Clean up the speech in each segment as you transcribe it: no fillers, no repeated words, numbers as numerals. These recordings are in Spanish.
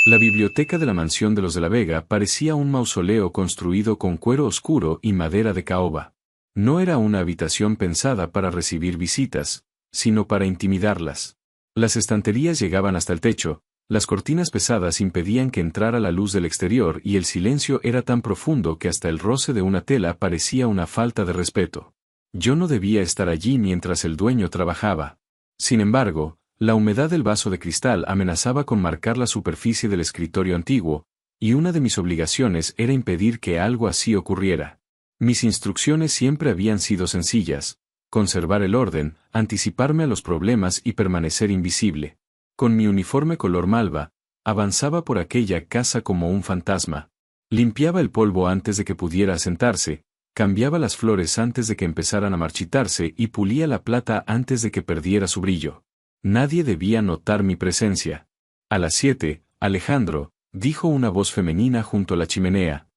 La biblioteca de la mansión de los de la Vega parecía un mausoleo construido con cuero oscuro y madera de caoba. No era una habitación pensada para recibir visitas, sino para intimidarlas. Las estanterías llegaban hasta el techo, las cortinas pesadas impedían que entrara la luz del exterior y el silencio era tan profundo que hasta el roce de una tela parecía una falta de respeto. Yo no debía estar allí mientras el dueño trabajaba. Sin embargo, la humedad del vaso de cristal amenazaba con marcar la superficie del escritorio antiguo, y una de mis obligaciones era impedir que algo así ocurriera. Mis instrucciones siempre habían sido sencillas: conservar el orden, anticiparme a los problemas y permanecer invisible. Con mi uniforme color malva, avanzaba por aquella casa como un fantasma. Limpiaba el polvo antes de que pudiera asentarse, cambiaba las flores antes de que empezaran a marchitarse y pulía la plata antes de que perdiera su brillo. Nadie debía notar mi presencia. A las 7, Alejandro, dijo una voz femenina junto a la chimenea.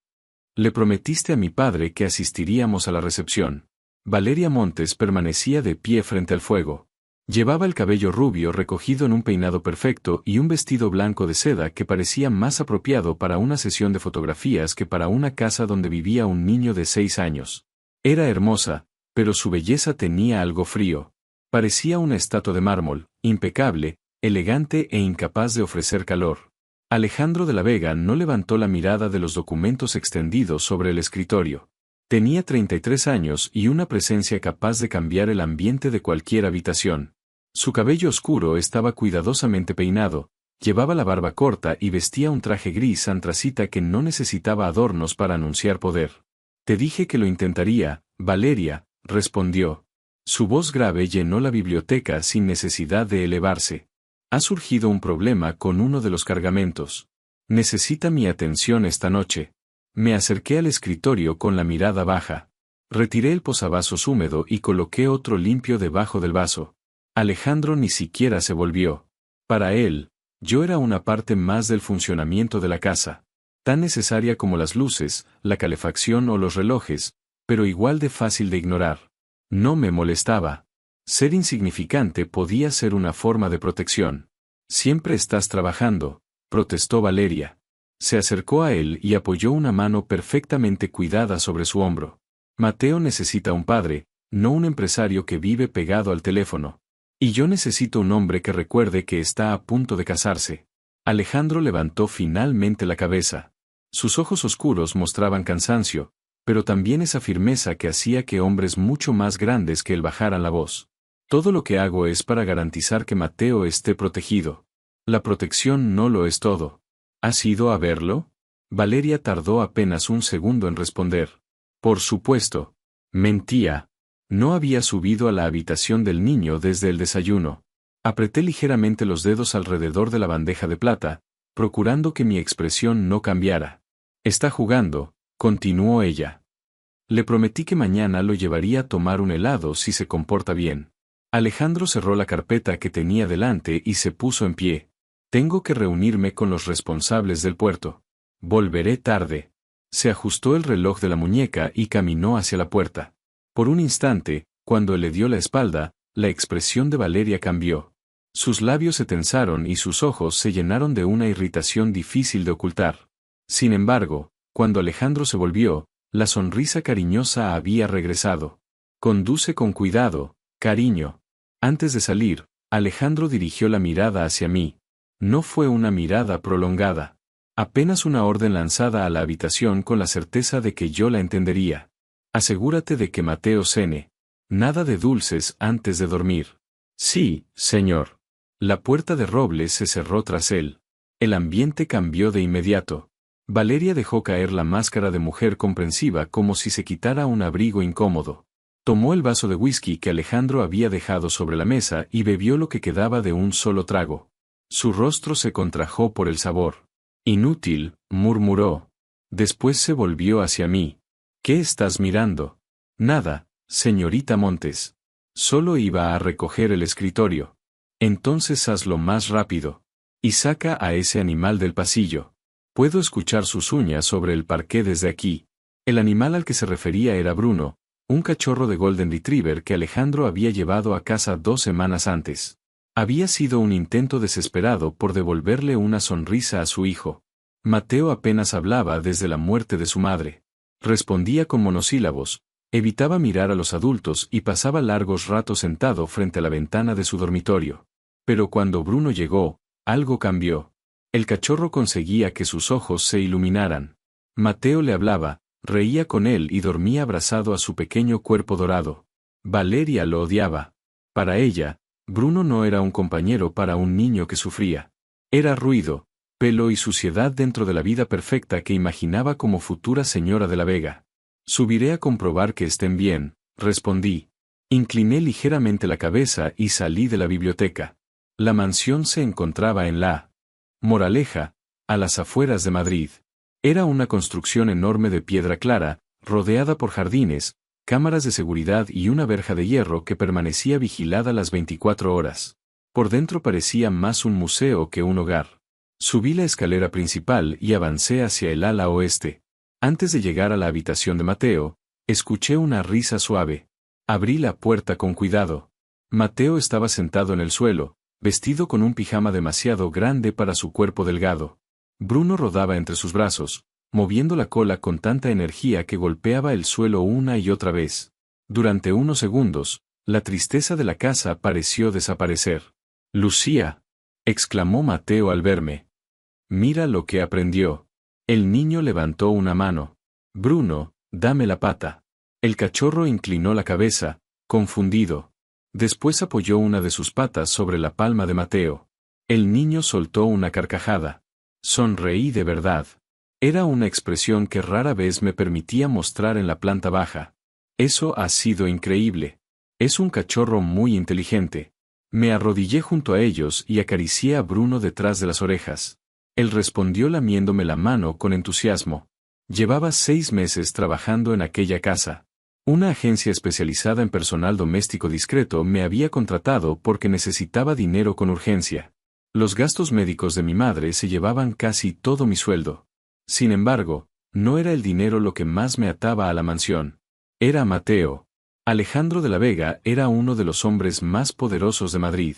Le prometiste a mi padre que asistiríamos a la recepción. Valeria Montes permanecía de pie frente al fuego. Llevaba el cabello rubio recogido en un peinado perfecto y un vestido blanco de seda que parecía más apropiado para una sesión de fotografías que para una casa donde vivía un niño de 6 años. Era hermosa, pero su belleza tenía algo frío. Parecía una estatua de mármol, impecable, elegante e incapaz de ofrecer calor. Alejandro de la Vega no levantó la mirada de los documentos extendidos sobre el escritorio. Tenía 33 años y una presencia capaz de cambiar el ambiente de cualquier habitación. Su cabello oscuro estaba cuidadosamente peinado, llevaba la barba corta y vestía un traje gris antracita que no necesitaba adornos para anunciar poder. Te dije que lo intentaría, Valeria, respondió. Su voz grave llenó la biblioteca sin necesidad de elevarse. Ha surgido un problema con uno de los cargamentos. Necesita mi atención esta noche. Me acerqué al escritorio con la mirada baja. Retiré el posavasos húmedo y coloqué otro limpio debajo del vaso. Alejandro ni siquiera se volvió. Para él, yo era una parte más del funcionamiento de la casa. Tan necesaria como las luces, la calefacción o los relojes, pero igual de fácil de ignorar. No me molestaba. Ser insignificante podía ser una forma de protección. Siempre estás trabajando, protestó Valeria. Se acercó a él y apoyó una mano perfectamente cuidada sobre su hombro. Mateo necesita un padre, no un empresario que vive pegado al teléfono. Y yo necesito un hombre que recuerde que está a punto de casarse. Alejandro levantó finalmente la cabeza. Sus ojos oscuros mostraban cansancio, pero también esa firmeza que hacía que hombres mucho más grandes que él bajaran la voz. Todo lo que hago es para garantizar que Mateo esté protegido. La protección no lo es todo. ¿Has ido a verlo? Valeria tardó apenas un segundo en responder. Por supuesto. Mentía. No había subido a la habitación del niño desde el desayuno. Apreté ligeramente los dedos alrededor de la bandeja de plata, procurando que mi expresión no cambiara. Está jugando, continuó ella. Le prometí que mañana lo llevaría a tomar un helado si se comporta bien. Alejandro cerró la carpeta que tenía delante y se puso en pie. Tengo que reunirme con los responsables del puerto. Volveré tarde. Se ajustó el reloj de la muñeca y caminó hacia la puerta. Por un instante, cuando él le dio la espalda, la expresión de Valeria cambió. Sus labios se tensaron y sus ojos se llenaron de una irritación difícil de ocultar. Sin embargo, cuando Alejandro se volvió, la sonrisa cariñosa había regresado. Conduce con cuidado, cariño. Antes de salir, Alejandro dirigió la mirada hacia mí. No fue una mirada prolongada. Apenas una orden lanzada a la habitación con la certeza de que yo la entendería. Asegúrate de que Mateo cene. Nada de dulces antes de dormir. Sí, señor. La puerta de roble se cerró tras él. El ambiente cambió de inmediato. Valeria dejó caer la máscara de mujer comprensiva como si se quitara un abrigo incómodo. Tomó el vaso de whisky que Alejandro había dejado sobre la mesa y bebió lo que quedaba de un solo trago. Su rostro se contrajo por el sabor. Inútil, murmuró. Después se volvió hacia mí. ¿Qué estás mirando? Nada, señorita Montes. Solo iba a recoger el escritorio. Entonces hazlo más rápido. Y saca a ese animal del pasillo. Puedo escuchar sus uñas sobre el parqué desde aquí. El animal al que se refería era Bruno, un cachorro de Golden Retriever que Alejandro había llevado a casa 2 semanas antes. Había sido un intento desesperado por devolverle una sonrisa a su hijo. Mateo apenas hablaba desde la muerte de su madre. Respondía con monosílabos, evitaba mirar a los adultos y pasaba largos ratos sentado frente a la ventana de su dormitorio. Pero cuando Bruno llegó, algo cambió. El cachorro conseguía que sus ojos se iluminaran. Mateo le hablaba, reía con él y dormía abrazado a su pequeño cuerpo dorado. Valeria lo odiaba. Para ella, Bruno no era un compañero para un niño que sufría. Era ruido, pelo y suciedad dentro de la vida perfecta que imaginaba como futura señora de la Vega. Subiré a comprobar que estén bien, respondí. Incliné ligeramente la cabeza y salí de la biblioteca. La mansión se encontraba en la Moraleja, a las afueras de Madrid. Era una construcción enorme de piedra clara, rodeada por jardines, cámaras de seguridad y una verja de hierro que permanecía vigilada las 24 horas. Por dentro parecía más un museo que un hogar. Subí la escalera principal y avancé hacia el ala oeste. Antes de llegar a la habitación de Mateo, escuché una risa suave. Abrí la puerta con cuidado. Mateo estaba sentado en el suelo, vestido con un pijama demasiado grande para su cuerpo delgado. Bruno rodaba entre sus brazos, moviendo la cola con tanta energía que golpeaba el suelo una y otra vez. Durante unos segundos, la tristeza de la casa pareció desaparecer. «Lucía», exclamó Mateo al verme. «Mira lo que aprendió». El niño levantó una mano. «Bruno, dame la pata». El cachorro inclinó la cabeza, confundido. Después apoyó una de sus patas sobre la palma de Mateo. El niño soltó una carcajada. Sonreí de verdad. Era una expresión que rara vez me permitía mostrar en la planta baja. Eso ha sido increíble. Es un cachorro muy inteligente. Me arrodillé junto a ellos y acaricié a Bruno detrás de las orejas. Él respondió lamiéndome la mano con entusiasmo. Llevaba 6 meses trabajando en aquella casa. Una agencia especializada en personal doméstico discreto me había contratado porque necesitaba dinero con urgencia. Los gastos médicos de mi madre se llevaban casi todo mi sueldo. Sin embargo, no era el dinero lo que más me ataba a la mansión. Era Mateo. Alejandro de la Vega era uno de los hombres más poderosos de Madrid.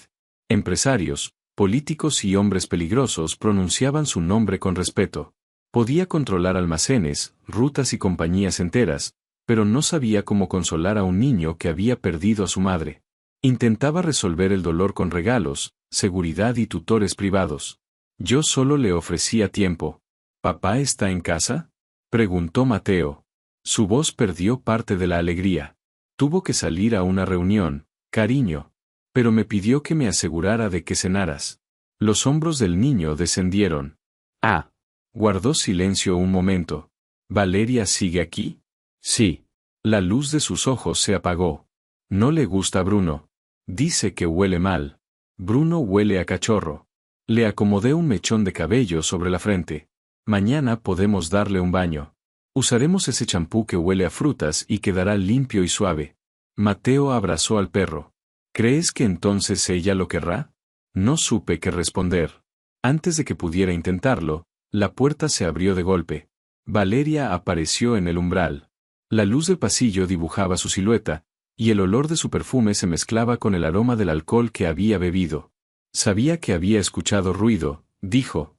Empresarios, políticos y hombres peligrosos pronunciaban su nombre con respeto. Podía controlar almacenes, rutas y compañías enteras, pero no sabía cómo consolar a un niño que había perdido a su madre. Intentaba resolver el dolor con regalos, seguridad y tutores privados. Yo solo le ofrecía tiempo. ¿Papá está en casa?, preguntó Mateo. Su voz perdió parte de la alegría. Tuvo que salir a una reunión, cariño. Pero me pidió que me asegurara de que cenaras. Los hombros del niño descendieron. Ah. Guardó silencio un momento. ¿Valeria sigue aquí? Sí. La luz de sus ojos se apagó. No le gusta a Bruno. Dice que huele mal. Bruno huele a cachorro. Le acomodé un mechón de cabello sobre la frente. Mañana podemos darle un baño. Usaremos ese champú que huele a frutas y quedará limpio y suave. Mateo abrazó al perro. ¿Crees que entonces ella lo querrá? No supe qué responder. Antes de que pudiera intentarlo, la puerta se abrió de golpe. Valeria apareció en el umbral. La luz del pasillo dibujaba su silueta, y el olor de su perfume se mezclaba con el aroma del alcohol que había bebido. Sabía que había escuchado ruido, dijo.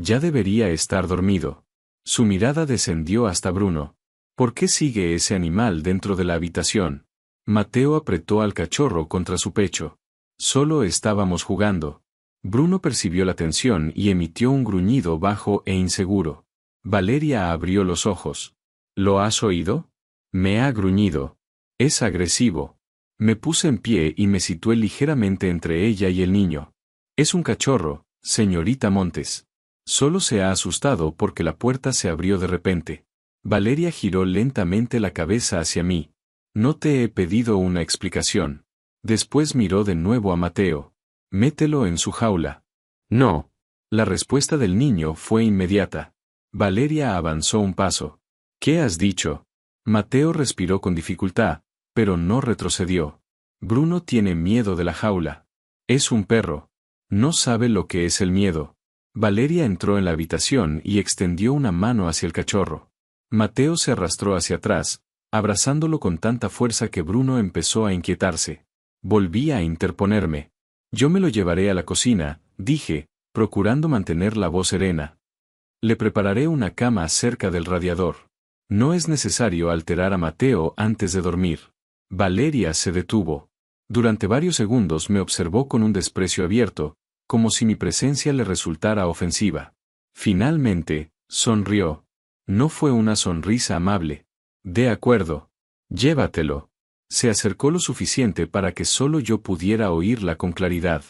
Ya debería estar dormido. Su mirada descendió hasta Bruno. ¿Por qué sigue ese animal dentro de la habitación? Mateo apretó al cachorro contra su pecho. Solo estábamos jugando. Bruno percibió la tensión y emitió un gruñido bajo e inseguro. Valeria abrió los ojos. ¿Lo has oído? Me ha gruñido. Es agresivo. Me puse en pie y me situé ligeramente entre ella y el niño. Es un cachorro, señorita Montes. Solo se ha asustado porque la puerta se abrió de repente. Valeria giró lentamente la cabeza hacia mí. No te he pedido una explicación. Después miró de nuevo a Mateo. Mételo en su jaula. No. La respuesta del niño fue inmediata. Valeria avanzó un paso. ¿Qué has dicho? Mateo respiró con dificultad, pero no retrocedió. Bruno tiene miedo de la jaula. Es un perro. No sabe lo que es el miedo. Valeria entró en la habitación y extendió una mano hacia el cachorro. Mateo se arrastró hacia atrás, abrazándolo con tanta fuerza que Bruno empezó a inquietarse. Volví a interponerme. Yo me lo llevaré a la cocina, dije, procurando mantener la voz serena. Le prepararé una cama cerca del radiador. No es necesario alterar a Mateo antes de dormir. Valeria se detuvo. Durante varios segundos me observó con un desprecio abierto, como si mi presencia le resultara ofensiva. Finalmente, sonrió. No fue una sonrisa amable. De acuerdo. Llévatelo. Se acercó lo suficiente para que solo yo pudiera oírla con claridad.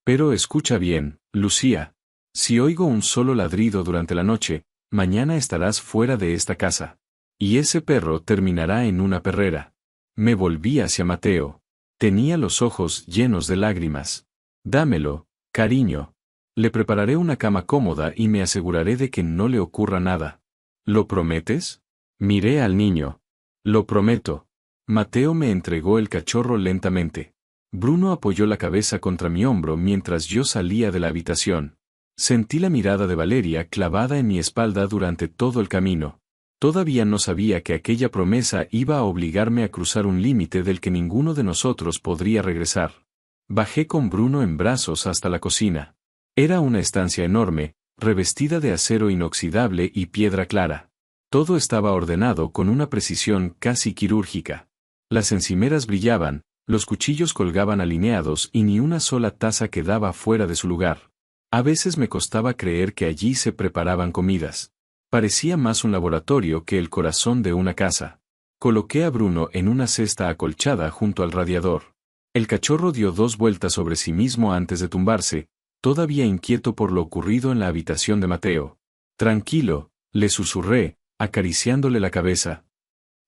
Pero escucha bien, Lucía. Si oigo un solo ladrido durante la noche, mañana estarás fuera de esta casa. Y ese perro terminará en una perrera. Me volví hacia Mateo. Tenía los ojos llenos de lágrimas. Dámelo, cariño. Le prepararé una cama cómoda y me aseguraré de que no le ocurra nada. ¿Lo prometes? Miré al niño. Lo prometo. Mateo me entregó el cachorro lentamente. Bruno apoyó la cabeza contra mi hombro mientras yo salía de la habitación. Sentí la mirada de Valeria clavada en mi espalda durante todo el camino. Todavía no sabía que aquella promesa iba a obligarme a cruzar un límite del que ninguno de nosotros podría regresar. Bajé con Bruno en brazos hasta la cocina. Era una estancia enorme, revestida de acero inoxidable y piedra clara. Todo estaba ordenado con una precisión casi quirúrgica. Las encimeras brillaban, los cuchillos colgaban alineados y ni una sola taza quedaba fuera de su lugar. A veces me costaba creer que allí se preparaban comidas. Parecía más un laboratorio que el corazón de una casa. Coloqué a Bruno en una cesta acolchada junto al radiador. El cachorro dio 2 vueltas sobre sí mismo antes de tumbarse, todavía inquieto por lo ocurrido en la habitación de Mateo. Tranquilo, le susurré, acariciándole la cabeza.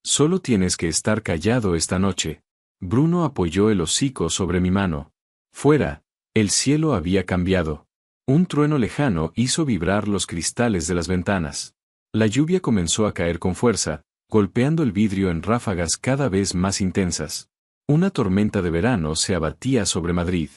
Solo tienes que estar callado esta noche. Bruno apoyó el hocico sobre mi mano. Fuera, el cielo había cambiado. Un trueno lejano hizo vibrar los cristales de las ventanas. La lluvia comenzó a caer con fuerza, golpeando el vidrio en ráfagas cada vez más intensas. Una tormenta de verano se abatía sobre Madrid.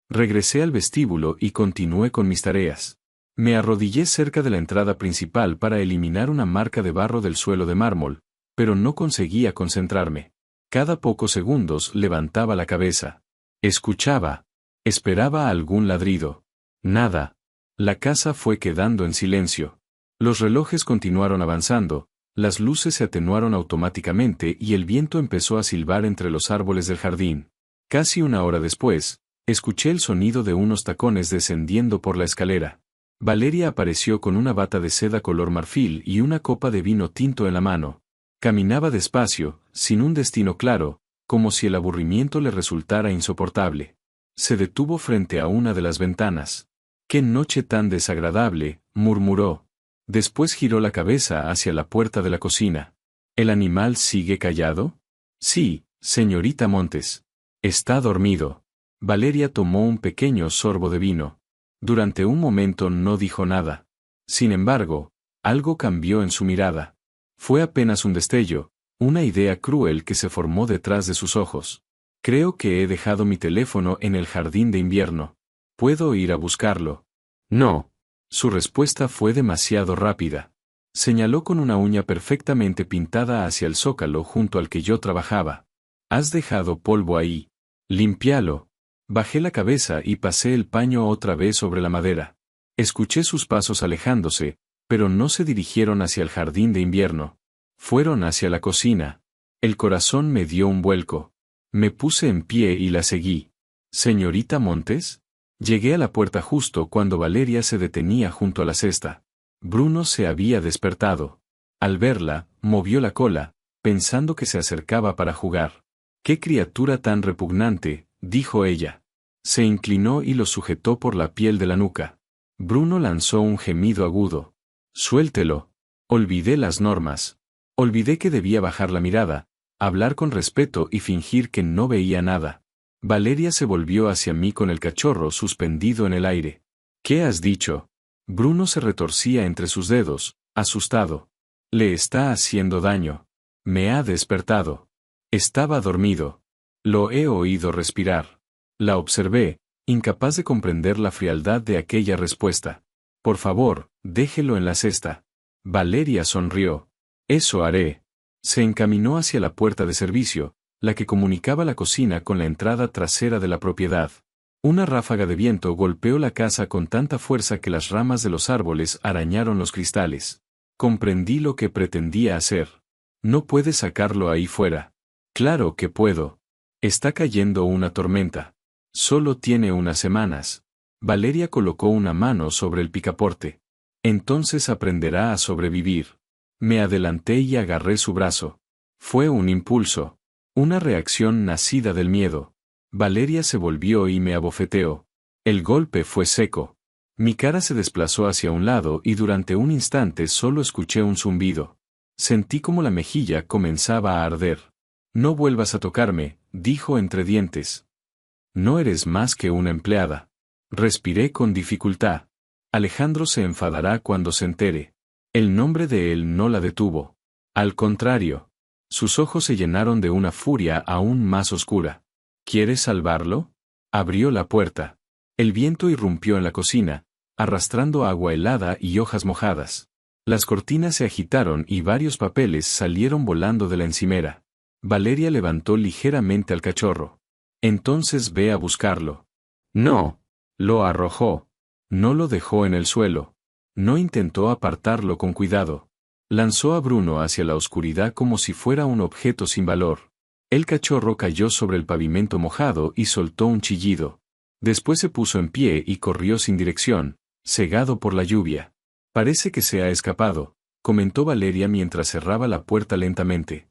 Regresé al vestíbulo y continué con mis tareas. Me arrodillé cerca de la entrada principal para eliminar una marca de barro del suelo de mármol, pero no conseguía concentrarme. Cada pocos segundos levantaba la cabeza. Escuchaba. Esperaba algún ladrido. Nada. La casa fue quedando en silencio. Los relojes continuaron avanzando, las luces se atenuaron automáticamente y el viento empezó a silbar entre los árboles del jardín. Casi una hora después, escuché el sonido de unos tacones descendiendo por la escalera. Valeria apareció con una bata de seda color marfil y una copa de vino tinto en la mano. Caminaba despacio, sin un destino claro, como si el aburrimiento le resultara insoportable. Se detuvo frente a una de las ventanas. «¡Qué noche tan desagradable!», murmuró. Después giró la cabeza hacia la puerta de la cocina. ¿El animal sigue callado? Sí, señorita Montes. Está dormido. Valeria tomó un pequeño sorbo de vino. Durante un momento no dijo nada. Sin embargo, algo cambió en su mirada. Fue apenas un destello, una idea cruel que se formó detrás de sus ojos. Creo que he dejado mi teléfono en el jardín de invierno. ¿Puedo ir a buscarlo? No. Su respuesta fue demasiado rápida. Señaló con una uña perfectamente pintada hacia el zócalo junto al que yo trabajaba. Has dejado polvo ahí. Límpialo. Bajé la cabeza y pasé el paño otra vez sobre la madera. Escuché sus pasos alejándose, pero no se dirigieron hacia el jardín de invierno. Fueron hacia la cocina. El corazón me dio un vuelco. Me puse en pie y la seguí. ¿Señorita Montes? Llegué a la puerta justo cuando Valeria se detenía junto a la cesta. Bruno se había despertado. Al verla, movió la cola, pensando que se acercaba para jugar. «¡Qué criatura tan repugnante!», dijo ella. Se inclinó y lo sujetó por la piel de la nuca. Bruno lanzó un gemido agudo. «Suéltelo». Olvidé las normas. Olvidé que debía bajar la mirada, hablar con respeto y fingir que no veía nada. Valeria se volvió hacia mí con el cachorro suspendido en el aire. «¿Qué has dicho?». Bruno se retorcía entre sus dedos, asustado. «Le está haciendo daño. Me ha despertado. Estaba dormido. Lo he oído respirar». La observé, incapaz de comprender la frialdad de aquella respuesta. «Por favor, déjelo en la cesta». Valeria sonrió. «Eso haré». Se encaminó hacia la puerta de servicio, la que comunicaba la cocina con la entrada trasera de la propiedad. Una ráfaga de viento golpeó la casa con tanta fuerza que las ramas de los árboles arañaron los cristales. Comprendí lo que pretendía hacer. No puedes sacarlo ahí fuera. Claro que puedo. Está cayendo una tormenta. Solo tiene unas semanas. Valeria colocó una mano sobre el picaporte. Entonces aprenderá a sobrevivir. Me adelanté y agarré su brazo. Fue un impulso. Una reacción nacida del miedo. Valeria se volvió y me abofeteó. El golpe fue seco. Mi cara se desplazó hacia un lado y durante un instante solo escuché un zumbido. Sentí como la mejilla comenzaba a arder. No vuelvas a tocarme, dijo entre dientes. No eres más que una empleada. Respiré con dificultad. Alejandro se enfadará cuando se entere. El nombre de él no la detuvo. Al contrario. Sus ojos se llenaron de una furia aún más oscura. ¿Quieres salvarlo? Abrió la puerta. El viento irrumpió en la cocina, arrastrando agua helada y hojas mojadas. Las cortinas se agitaron y varios papeles salieron volando de la encimera. Valeria levantó ligeramente al cachorro. Entonces ve a buscarlo. No. Lo arrojó. No lo dejó en el suelo. No intentó apartarlo con cuidado. Lanzó a Bruno hacia la oscuridad como si fuera un objeto sin valor. El cachorro cayó sobre el pavimento mojado y soltó un chillido. Después se puso en pie y corrió sin dirección, cegado por la lluvia. Parece que se ha escapado, comentó Valeria mientras cerraba la puerta lentamente.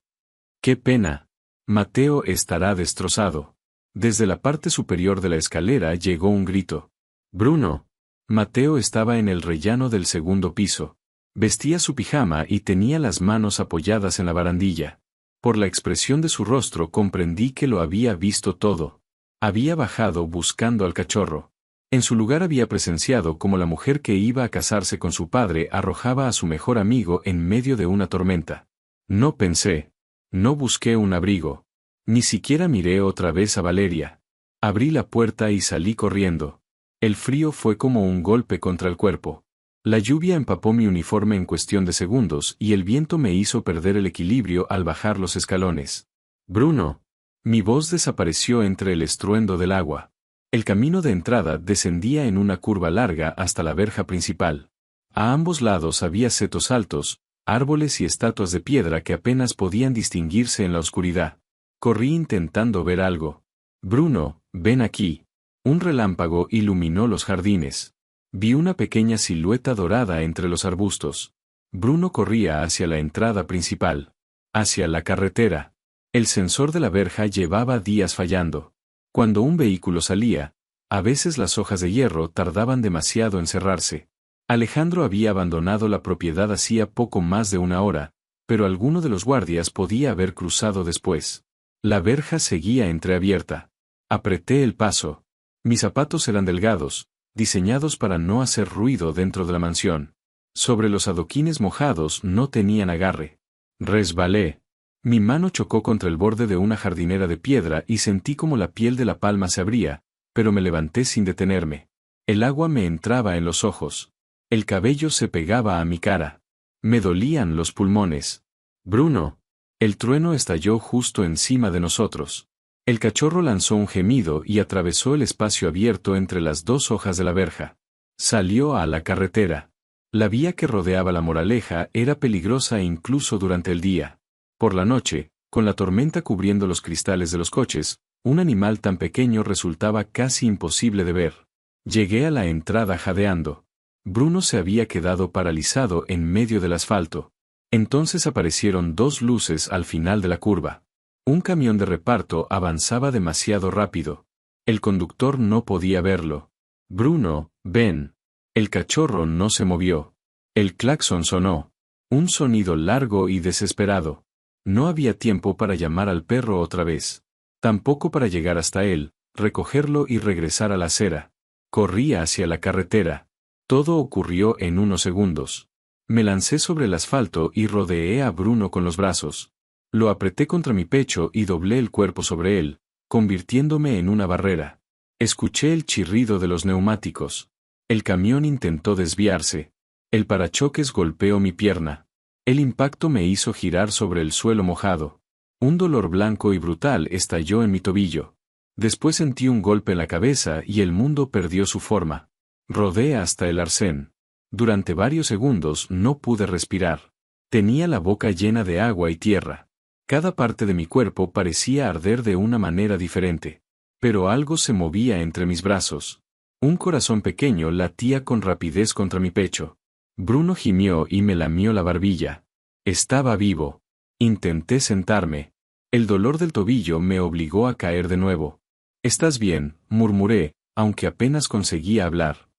¡Qué pena! Mateo estará destrozado. Desde la parte superior de la escalera llegó un grito. ¡Bruno! Mateo estaba en el rellano del segundo piso. Vestía su pijama y tenía las manos apoyadas en la barandilla. Por la expresión de su rostro comprendí que lo había visto todo. Había bajado buscando al cachorro. En su lugar había presenciado cómo la mujer que iba a casarse con su padre arrojaba a su mejor amigo en medio de una tormenta. No pensé. No busqué un abrigo. Ni siquiera miré otra vez a Valeria. Abrí la puerta y salí corriendo. El frío fue como un golpe contra el cuerpo. La lluvia empapó mi uniforme en cuestión de segundos y el viento me hizo perder el equilibrio al bajar los escalones. Bruno. Mi voz desapareció entre el estruendo del agua. El camino de entrada descendía en una curva larga hasta la verja principal. A ambos lados había setos altos, árboles y estatuas de piedra que apenas podían distinguirse en la oscuridad. Corrí intentando ver algo. Bruno, ven aquí. Un relámpago iluminó los jardines. Vi una pequeña silueta dorada entre los arbustos. Bruno corría hacia la entrada principal. Hacia la carretera. El sensor de la verja llevaba días fallando. Cuando un vehículo salía, a veces las hojas de hierro tardaban demasiado en cerrarse. Alejandro había abandonado la propiedad hacía poco más de una hora, pero alguno de los guardias podía haber cruzado después. La verja seguía entreabierta. Apreté el paso. Mis zapatos eran delgados, diseñados para no hacer ruido dentro de la mansión. Sobre los adoquines mojados no tenían agarre. Resbalé. Mi mano chocó contra el borde de una jardinera de piedra y sentí como la piel de la palma se abría, pero me levanté sin detenerme. El agua me entraba en los ojos. El cabello se pegaba a mi cara. Me dolían los pulmones. Bruno. El trueno estalló justo encima de nosotros. El cachorro lanzó un gemido y atravesó el espacio abierto entre las dos hojas de la verja. Salió a la carretera. La vía que rodeaba la Moraleja era peligrosa incluso durante el día. Por la noche, con la tormenta cubriendo los cristales de los coches, un animal tan pequeño resultaba casi imposible de ver. Llegué a la entrada jadeando. Bruno se había quedado paralizado en medio del asfalto. Entonces aparecieron dos luces al final de la curva. Un camión de reparto avanzaba demasiado rápido. El conductor no podía verlo. Bruno, ven. El cachorro no se movió. El claxon sonó. Un sonido largo y desesperado. No había tiempo para llamar al perro otra vez. Tampoco para llegar hasta él, recogerlo y regresar a la acera. Corrí hacia la carretera. Todo ocurrió en unos segundos. Me lancé sobre el asfalto y rodeé a Bruno con los brazos. Lo apreté contra mi pecho y doblé el cuerpo sobre él, convirtiéndome en una barrera. Escuché el chirrido de los neumáticos. El camión intentó desviarse. El parachoques golpeó mi pierna. El impacto me hizo girar sobre el suelo mojado. Un dolor blanco y brutal estalló en mi tobillo. Después sentí un golpe en la cabeza y el mundo perdió su forma. Rodé hasta el arcén. Durante varios segundos no pude respirar. Tenía la boca llena de agua y tierra. Cada parte de mi cuerpo parecía arder de una manera diferente. Pero algo se movía entre mis brazos. Un corazón pequeño latía con rapidez contra mi pecho. Bruno gimió y me lamió la barbilla. Estaba vivo. Intenté sentarme. El dolor del tobillo me obligó a caer de nuevo. «¿Estás bien?», murmuré, aunque apenas conseguía hablar.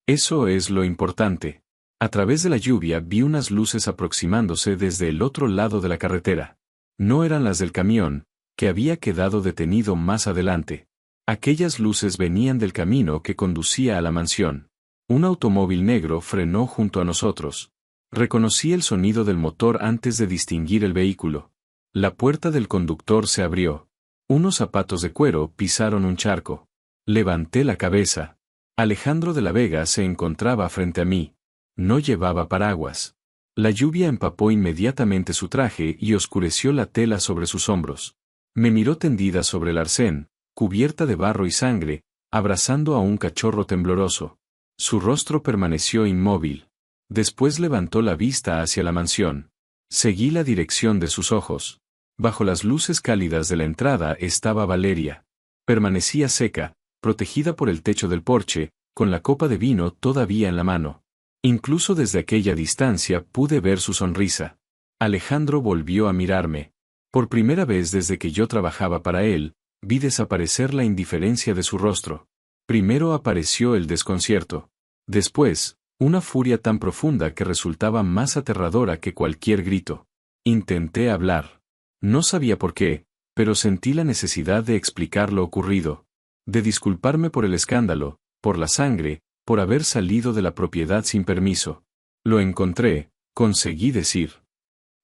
Eso es lo importante. A través de la lluvia vi unas luces aproximándose desde el otro lado de la carretera. No eran las del camión, que había quedado detenido más adelante. Aquellas luces venían del camino que conducía a la mansión. Un automóvil negro frenó junto a nosotros. Reconocí el sonido del motor antes de distinguir el vehículo. La puerta del conductor se abrió. Unos zapatos de cuero pisaron un charco. Levanté la cabeza. Alejandro de la Vega se encontraba frente a mí. No llevaba paraguas. La lluvia empapó inmediatamente su traje y oscureció la tela sobre sus hombros. Me miró tendida sobre el arcén, cubierta de barro y sangre, abrazando a un cachorro tembloroso. Su rostro permaneció inmóvil. Después levantó la vista hacia la mansión. Seguí la dirección de sus ojos. Bajo las luces cálidas de la entrada estaba Valeria. Permanecía seca, protegida por el techo del porche, con la copa de vino todavía en la mano. Incluso desde aquella distancia pude ver su sonrisa. Alejandro volvió a mirarme. Por primera vez desde que yo trabajaba para él, vi desaparecer la indiferencia de su rostro. Primero apareció el desconcierto. Después, una furia tan profunda que resultaba más aterradora que cualquier grito. Intenté hablar. No sabía por qué, pero sentí la necesidad de explicar lo ocurrido. De disculparme por el escándalo, por la sangre, por haber salido de la propiedad sin permiso. Lo encontré, conseguí decir.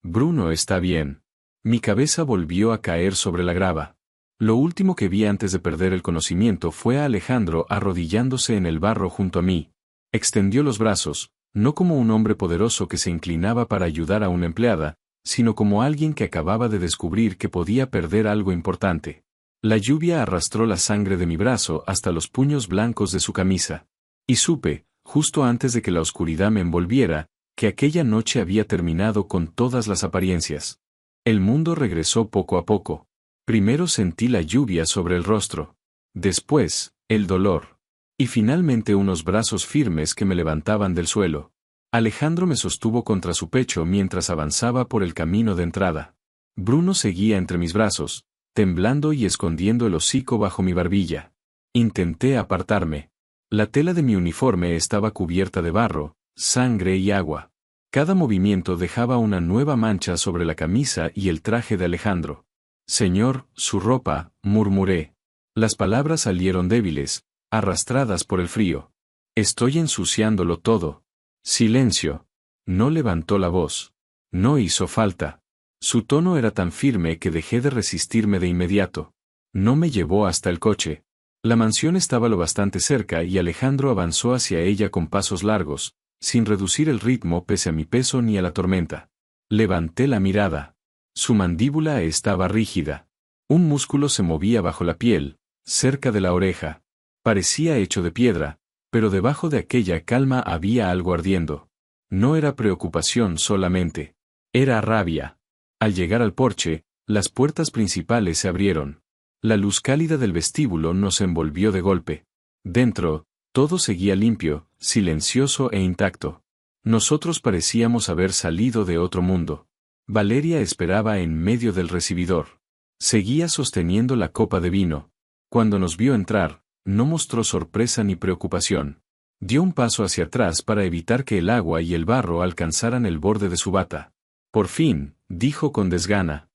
Bruno está bien. Mi cabeza volvió a caer sobre la grava. Lo último que vi antes de perder el conocimiento fue a Alejandro arrodillándose en el barro junto a mí. Extendió los brazos, no como un hombre poderoso que se inclinaba para ayudar a una empleada, sino como alguien que acababa de descubrir que podía perder algo importante. La lluvia arrastró la sangre de mi brazo hasta los puños blancos de su camisa. Y supe, justo antes de que la oscuridad me envolviera, que aquella noche había terminado con todas las apariencias. El mundo regresó poco a poco. Primero sentí la lluvia sobre el rostro. Después, el dolor. Y finalmente unos brazos firmes que me levantaban del suelo. Alejandro me sostuvo contra su pecho mientras avanzaba por el camino de entrada. Bruno seguía entre mis brazos, temblando y escondiendo el hocico bajo mi barbilla. Intenté apartarme. La tela de mi uniforme estaba cubierta de barro, sangre y agua. Cada movimiento dejaba una nueva mancha sobre la camisa y el traje de Alejandro. «Señor, su ropa», murmuré. Las palabras salieron débiles, arrastradas por el frío. «Estoy ensuciándolo todo». Silencio. No levantó la voz. No hizo falta. Su tono era tan firme que dejé de resistirme de inmediato. No me llevó hasta el coche. La mansión estaba lo bastante cerca y Alejandro avanzó hacia ella con pasos largos, sin reducir el ritmo pese a mi peso ni a la tormenta. Levanté la mirada. Su mandíbula estaba rígida. Un músculo se movía bajo la piel, cerca de la oreja. Parecía hecho de piedra, pero debajo de aquella calma había algo ardiendo. No era preocupación solamente. Era rabia. Al llegar al porche, las puertas principales se abrieron. La luz cálida del vestíbulo nos envolvió de golpe. Dentro, todo seguía limpio, silencioso e intacto. Nosotros parecíamos haber salido de otro mundo. Valeria esperaba en medio del recibidor. Seguía sosteniendo la copa de vino. Cuando nos vio entrar, no mostró sorpresa ni preocupación. Dio un paso hacia atrás para evitar que el agua y el barro alcanzaran el borde de su bata. Por fin, dijo con desgana.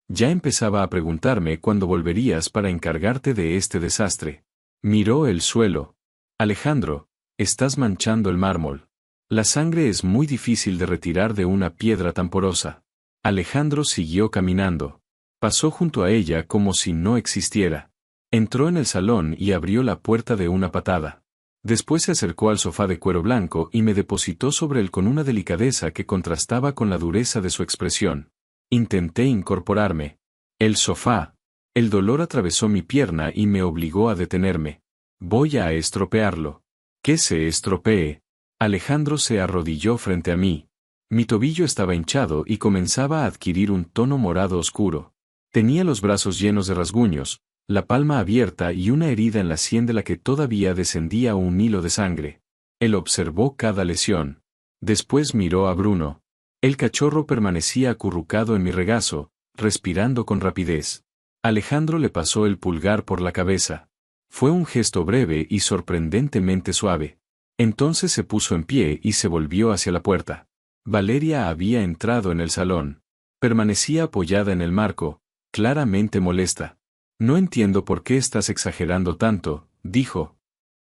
Ya empezaba a preguntarme cuándo volverías para encargarte de este desastre. Miró el suelo. Alejandro, estás manchando el mármol. La sangre es muy difícil de retirar de una piedra tan porosa. Alejandro siguió caminando. Pasó junto a ella como si no existiera. Entró en el salón y abrió la puerta de una patada. Después se acercó al sofá de cuero blanco y me depositó sobre él con una delicadeza que contrastaba con la dureza de su expresión. Intenté incorporarme. El sofá. El dolor atravesó mi pierna y me obligó a detenerme. Voy a estropearlo. Que se estropee. Alejandro se arrodilló frente a mí. Mi tobillo estaba hinchado y comenzaba a adquirir un tono morado oscuro. Tenía los brazos llenos de rasguños, la palma abierta y una herida en la sien de la que todavía descendía un hilo de sangre. Él observó cada lesión. Después miró a Bruno. El cachorro permanecía acurrucado en mi regazo, respirando con rapidez. Alejandro le pasó el pulgar por la cabeza. Fue un gesto breve y sorprendentemente suave. Entonces se puso en pie y se volvió hacia la puerta. Valeria había entrado en el salón. Permanecía apoyada en el marco, claramente molesta. No entiendo por qué estás exagerando tanto, dijo.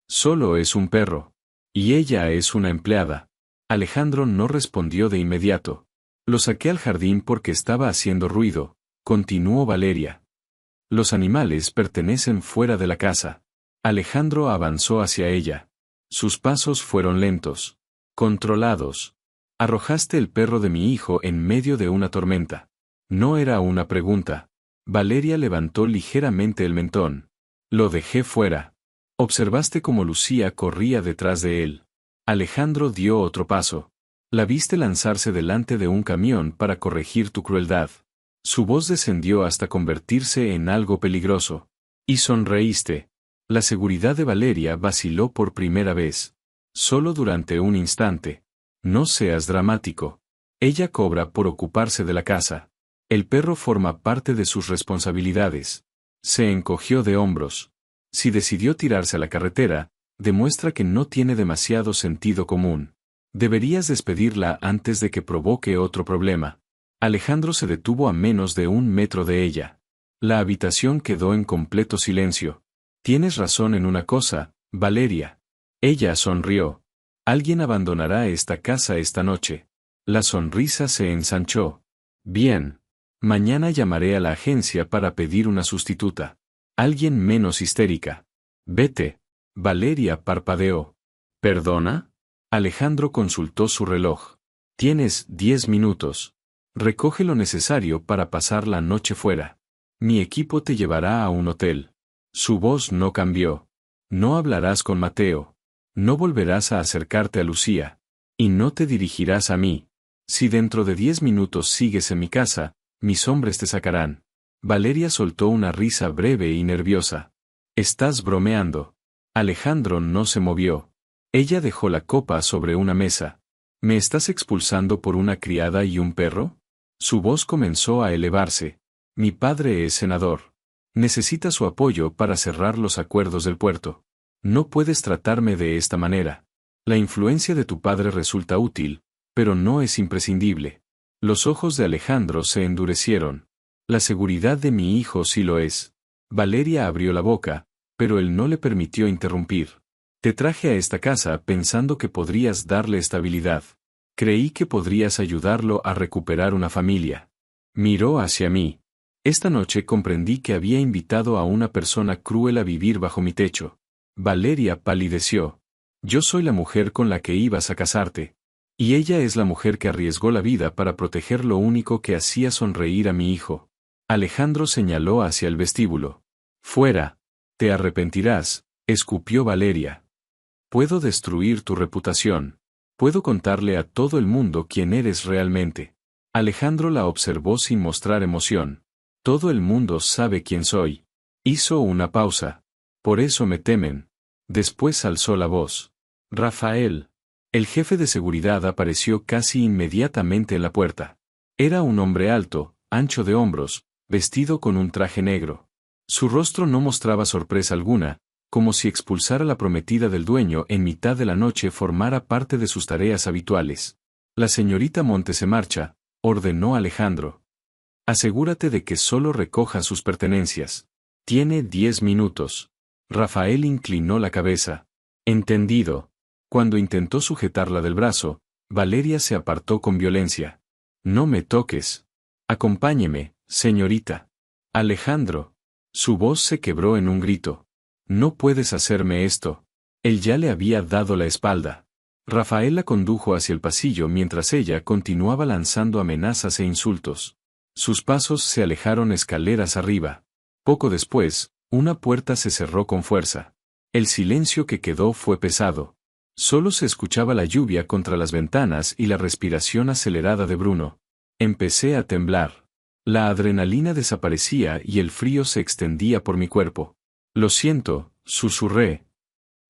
Solo es un perro. Y ella es una empleada. Alejandro no respondió de inmediato. Lo saqué al jardín porque estaba haciendo ruido, continuó Valeria. Los animales pertenecen fuera de la casa. Alejandro avanzó hacia ella. Sus pasos fueron lentos, controlados. Arrojaste el perro de mi hijo en medio de una tormenta. No era una pregunta. Valeria levantó ligeramente el mentón. Lo dejé fuera. Observaste cómo Lucía corría detrás de él. Alejandro dio otro paso. La viste lanzarse delante de un camión para corregir tu crueldad. Su voz descendió hasta convertirse en algo peligroso. Y sonreíste. La seguridad de Valeria vaciló por primera vez. Solo durante un instante. No seas dramático. Ella cobra por ocuparse de la casa. El perro forma parte de sus responsabilidades. Se encogió de hombros. Si decidió tirarse a la carretera, demuestra que no tiene demasiado sentido común. Deberías despedirla antes de que provoque otro problema. Alejandro se detuvo a menos de 1 metro de ella. La habitación quedó en completo silencio. Tienes razón en una cosa, Valeria. Ella sonrió. Alguien abandonará esta casa esta noche. La sonrisa se ensanchó. Bien. Mañana llamaré a la agencia para pedir una sustituta. Alguien menos histérica. Vete. Valeria parpadeó. ¿Perdona? Alejandro consultó su reloj. Tienes 10 minutos. Recoge lo necesario para pasar la noche fuera. Mi equipo te llevará a un hotel. Su voz no cambió. No hablarás con Mateo. No volverás a acercarte a Lucía. Y no te dirigirás a mí. Si dentro de 10 minutos sigues en mi casa, mis hombres te sacarán. Valeria soltó una risa breve y nerviosa. Estás bromeando. Alejandro no se movió. Ella dejó la copa sobre una mesa. ¿Me estás expulsando por una criada y un perro? Su voz comenzó a elevarse. Mi padre es senador. Necesita su apoyo para cerrar los acuerdos del puerto. No puedes tratarme de esta manera. La influencia de tu padre resulta útil, pero no es imprescindible. Los ojos de Alejandro se endurecieron. La seguridad de mi hijo sí lo es. Valeria abrió la boca, pero él no le permitió interrumpir. Te traje a esta casa pensando que podrías darle estabilidad. Creí que podrías ayudarlo a recuperar una familia. Miró hacia mí. Esta noche comprendí que había invitado a una persona cruel a vivir bajo mi techo. Valeria palideció. Yo soy la mujer con la que ibas a casarte. Y ella es la mujer que arriesgó la vida para proteger lo único que hacía sonreír a mi hijo. Alejandro señaló hacia el vestíbulo. Fuera. Te arrepentirás, escupió Valeria. Puedo destruir tu reputación. Puedo contarle a todo el mundo quién eres realmente. Alejandro la observó sin mostrar emoción. Todo el mundo sabe quién soy. Hizo una pausa. Por eso me temen. Después alzó la voz. Rafael. El jefe de seguridad apareció casi inmediatamente en la puerta. Era un hombre alto, ancho de hombros, vestido con un traje negro. Su rostro no mostraba sorpresa alguna, como si expulsar a la prometida del dueño en mitad de la noche formara parte de sus tareas habituales. La señorita Monte se marcha, ordenó Alejandro. Asegúrate de que solo recoja sus pertenencias. Tiene 10 minutos. Rafael inclinó la cabeza. Entendido. Cuando intentó sujetarla del brazo, Valeria se apartó con violencia. No me toques. Acompáñeme, señorita. Alejandro. Su voz se quebró en un grito. No puedes hacerme esto. Él ya le había dado la espalda. Rafael la condujo hacia el pasillo mientras ella continuaba lanzando amenazas e insultos. Sus pasos se alejaron escaleras arriba. Poco después, una puerta se cerró con fuerza. El silencio que quedó fue pesado. Solo se escuchaba la lluvia contra las ventanas y la respiración acelerada de Bruno. Empecé a temblar. La adrenalina desaparecía y el frío se extendía por mi cuerpo. Lo siento, susurré.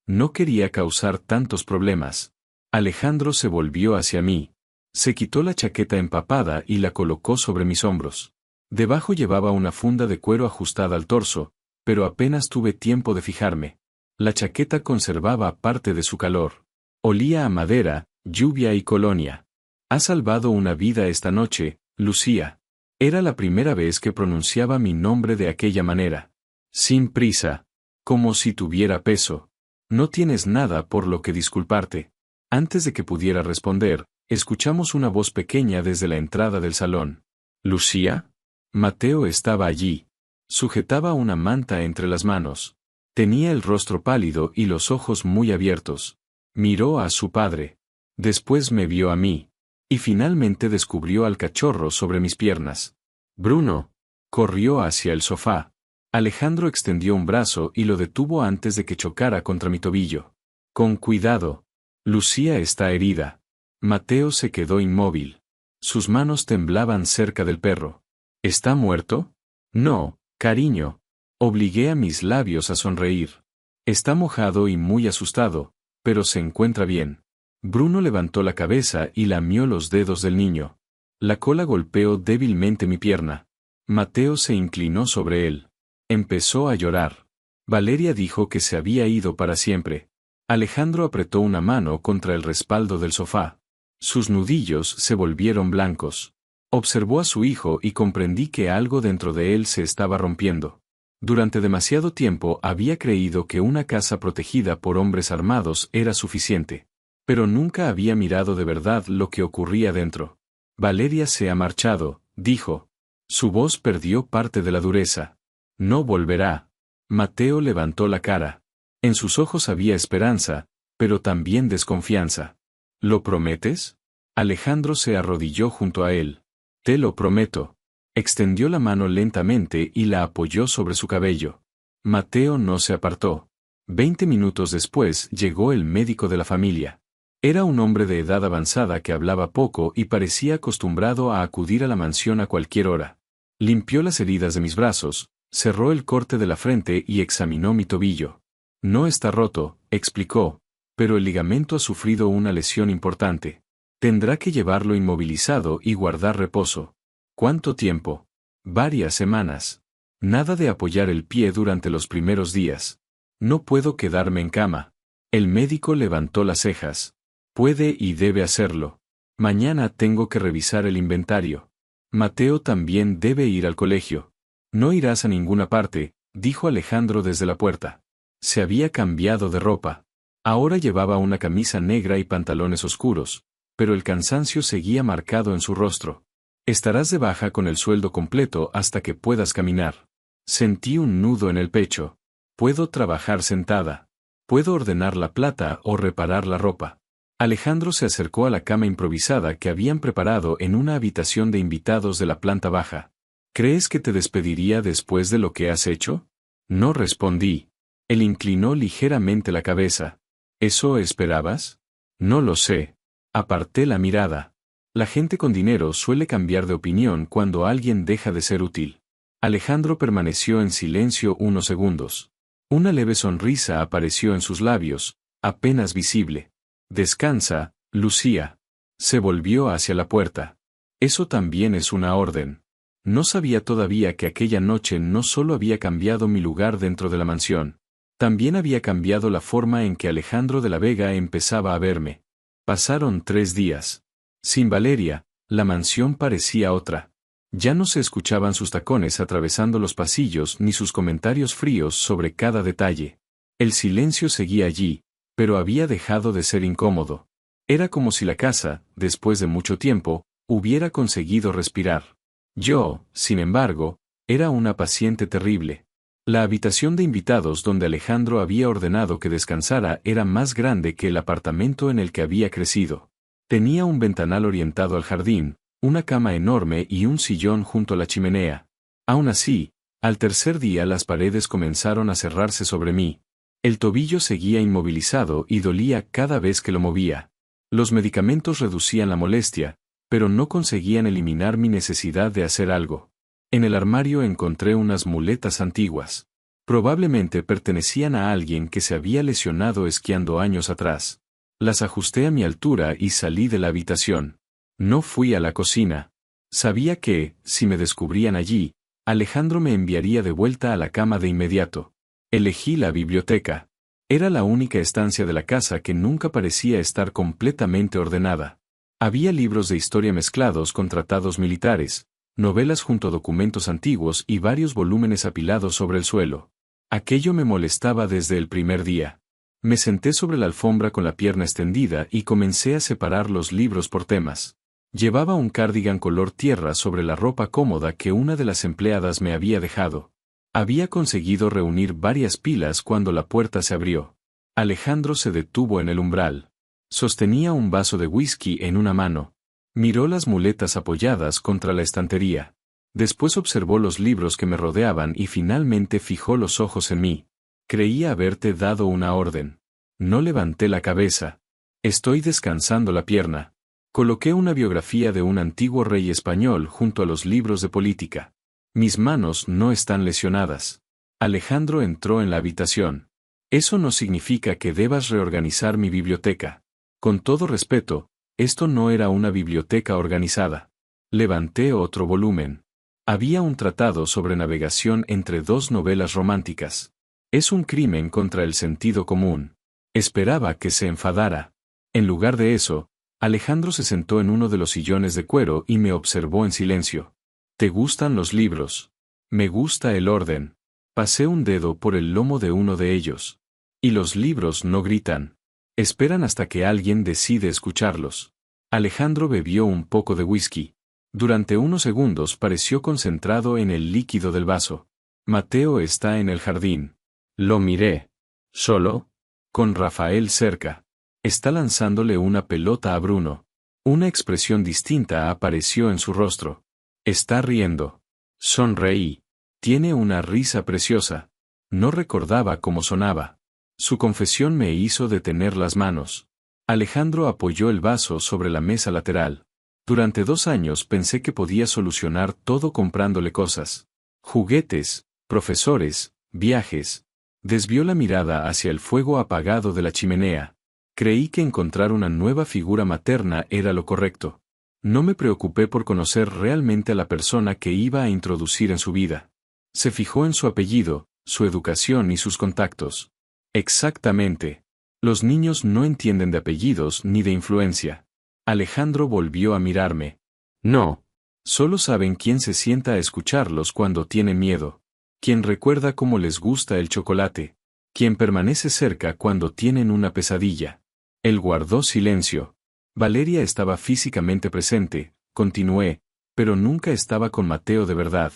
No quería causar tantos problemas. Alejandro se volvió hacia mí. Se quitó la chaqueta empapada y la colocó sobre mis hombros. Debajo llevaba una funda de cuero ajustada al torso, pero apenas tuve tiempo de fijarme. La chaqueta conservaba parte de su calor. Olía a madera, lluvia y colonia. Has salvado una vida esta noche, Lucía. Era la primera vez que pronunciaba mi nombre de aquella manera. Sin prisa. Como si tuviera peso. No tienes nada por lo que disculparte. Antes de que pudiera responder, escuchamos una voz pequeña desde la entrada del salón. ¿Lucía? Mateo estaba allí. Sujetaba una manta entre las manos. Tenía el rostro pálido y los ojos muy abiertos. Miró a su padre. Después me vio a mí. Y finalmente descubrió al cachorro sobre mis piernas. Bruno. Corrió hacia el sofá. Alejandro extendió un brazo y lo detuvo antes de que chocara contra mi tobillo. Con cuidado. Lucía está herida. Mateo se quedó inmóvil. Sus manos temblaban cerca del perro. ¿Está muerto? No, cariño. Obligué a mis labios a sonreír. Está mojado y muy asustado, pero se encuentra bien. Bruno levantó la cabeza y lamió los dedos del niño. La cola golpeó débilmente mi pierna. Mateo se inclinó sobre él. Empezó a llorar. Valeria dijo que se había ido para siempre. Alejandro apretó una mano contra el respaldo del sofá. Sus nudillos se volvieron blancos. Observó a su hijo y comprendí que algo dentro de él se estaba rompiendo. Durante demasiado tiempo había creído que una casa protegida por hombres armados era suficiente. Pero nunca había mirado de verdad lo que ocurría dentro. Valeria se ha marchado, dijo. Su voz perdió parte de la dureza. No volverá. Mateo levantó la cara. En sus ojos había esperanza, pero también desconfianza. ¿Lo prometes? Alejandro se arrodilló junto a él. Te lo prometo. Extendió la mano lentamente y la apoyó sobre su cabello. Mateo no se apartó. 20 minutos después llegó el médico de la familia. Era un hombre de edad avanzada que hablaba poco y parecía acostumbrado a acudir a la mansión a cualquier hora. Limpió las heridas de mis brazos, cerró el corte de la frente y examinó mi tobillo. No está roto, explicó, pero el ligamento ha sufrido una lesión importante. Tendrá que llevarlo inmovilizado y guardar reposo. ¿Cuánto tiempo? Varias semanas. Nada de apoyar el pie durante los primeros días. No puedo quedarme en cama. El médico levantó las cejas. Puede y debe hacerlo. Mañana tengo que revisar el inventario. Mateo también debe ir al colegio. No irás a ninguna parte, dijo Alejandro desde la puerta. Se había cambiado de ropa. Ahora llevaba una camisa negra y pantalones oscuros, pero el cansancio seguía marcado en su rostro. Estarás de baja con el sueldo completo hasta que puedas caminar. Sentí un nudo en el pecho. Puedo trabajar sentada. Puedo ordenar la plata o reparar la ropa. Alejandro se acercó a la cama improvisada que habían preparado en una habitación de invitados de la planta baja. ¿Crees que te despediría después de lo que has hecho? No respondí. Él inclinó ligeramente la cabeza. ¿Eso esperabas? No lo sé. Aparté la mirada. La gente con dinero suele cambiar de opinión cuando alguien deja de ser útil. Alejandro permaneció en silencio unos segundos. Una leve sonrisa apareció en sus labios, apenas visible. Descansa, Lucía. Se volvió hacia la puerta. Eso también es una orden. No sabía todavía que aquella noche no solo había cambiado mi lugar dentro de la mansión, también había cambiado la forma en que Alejandro de la Vega empezaba a verme. Pasaron 3 días. Sin Valeria, la mansión parecía otra. Ya no se escuchaban sus tacones atravesando los pasillos ni sus comentarios fríos sobre cada detalle. El silencio seguía allí, pero había dejado de ser incómodo. Era como si la casa, después de mucho tiempo, hubiera conseguido respirar. Yo, sin embargo, era una paciente terrible. La habitación de invitados donde Alejandro había ordenado que descansara era más grande que el apartamento en el que había crecido. Tenía un ventanal orientado al jardín, una cama enorme y un sillón junto a la chimenea. Aún así, Al tercer día las paredes comenzaron a cerrarse sobre mí. El tobillo seguía inmovilizado y dolía cada vez que lo movía. Los medicamentos reducían la molestia, pero no conseguían eliminar mi necesidad de hacer algo. En el armario encontré unas muletas antiguas. Probablemente pertenecían a alguien que se había lesionado esquiando años atrás. Las ajusté a mi altura y salí de la habitación. No fui a la cocina. Sabía que, si me descubrían allí, Alejandro me enviaría de vuelta a la cama de inmediato. Elegí la biblioteca. Era la única estancia de la casa que nunca parecía estar completamente ordenada. Había libros de historia mezclados con tratados militares, novelas junto a documentos antiguos y varios volúmenes apilados sobre el suelo. Aquello me molestaba desde el primer día. Me senté sobre la alfombra con la pierna extendida y comencé a separar los libros por temas. Llevaba un cardigan color tierra sobre la ropa cómoda que una de las empleadas me había dejado. Había conseguido reunir varias pilas cuando la puerta se abrió. Alejandro se detuvo en el umbral. Sostenía un vaso de whisky en una mano. Miró las muletas apoyadas contra la estantería. Después observó los libros que me rodeaban y finalmente fijó los ojos en mí. Creía haberte dado una orden. No levanté la cabeza. Estoy descansando la pierna. Coloqué una biografía de un antiguo rey español junto a los libros de política. Mis manos no están lesionadas. Alejandro entró en la habitación. Eso no significa que debas reorganizar mi biblioteca. Con todo respeto, esto no era una biblioteca organizada. Levanté otro volumen. Había un tratado sobre navegación entre dos novelas románticas. Es un crimen contra el sentido común. Esperaba que se enfadara. En lugar de eso, Alejandro se sentó en uno de los sillones de cuero y me observó en silencio. ¿Te gustan los libros? Me gusta el orden. Pasé un dedo por el lomo de uno de ellos. Y los libros no gritan. Esperan hasta que alguien decide escucharlos. Alejandro bebió un poco de whisky. Durante unos segundos pareció concentrado en el líquido del vaso. Mateo está en el jardín. Lo miré. ¿Solo? Con Rafael cerca. Está lanzándole una pelota a Bruno. Una expresión distinta apareció en su rostro. Está riendo. Sonreí. Tiene una risa preciosa. No recordaba cómo sonaba. Su confesión me hizo detener las manos. Alejandro apoyó el vaso sobre la mesa lateral. Durante 2 años pensé que podía solucionar todo comprándole cosas. Juguetes, profesores, viajes. Desvió la mirada hacia el fuego apagado de la chimenea. Creí que encontrar una nueva figura materna era lo correcto. No me preocupé por conocer realmente a la persona que iba a introducir en su vida. Se fijó en su apellido, su educación y sus contactos. Exactamente. Los niños no entienden de apellidos ni de influencia. Alejandro volvió a mirarme. No. Solo saben quién se sienta a escucharlos cuando tienen miedo. Quién recuerda cómo les gusta el chocolate. Quién permanece cerca cuando tienen una pesadilla. Él guardó silencio. Valeria estaba físicamente presente, continué, pero nunca estaba con Mateo de verdad.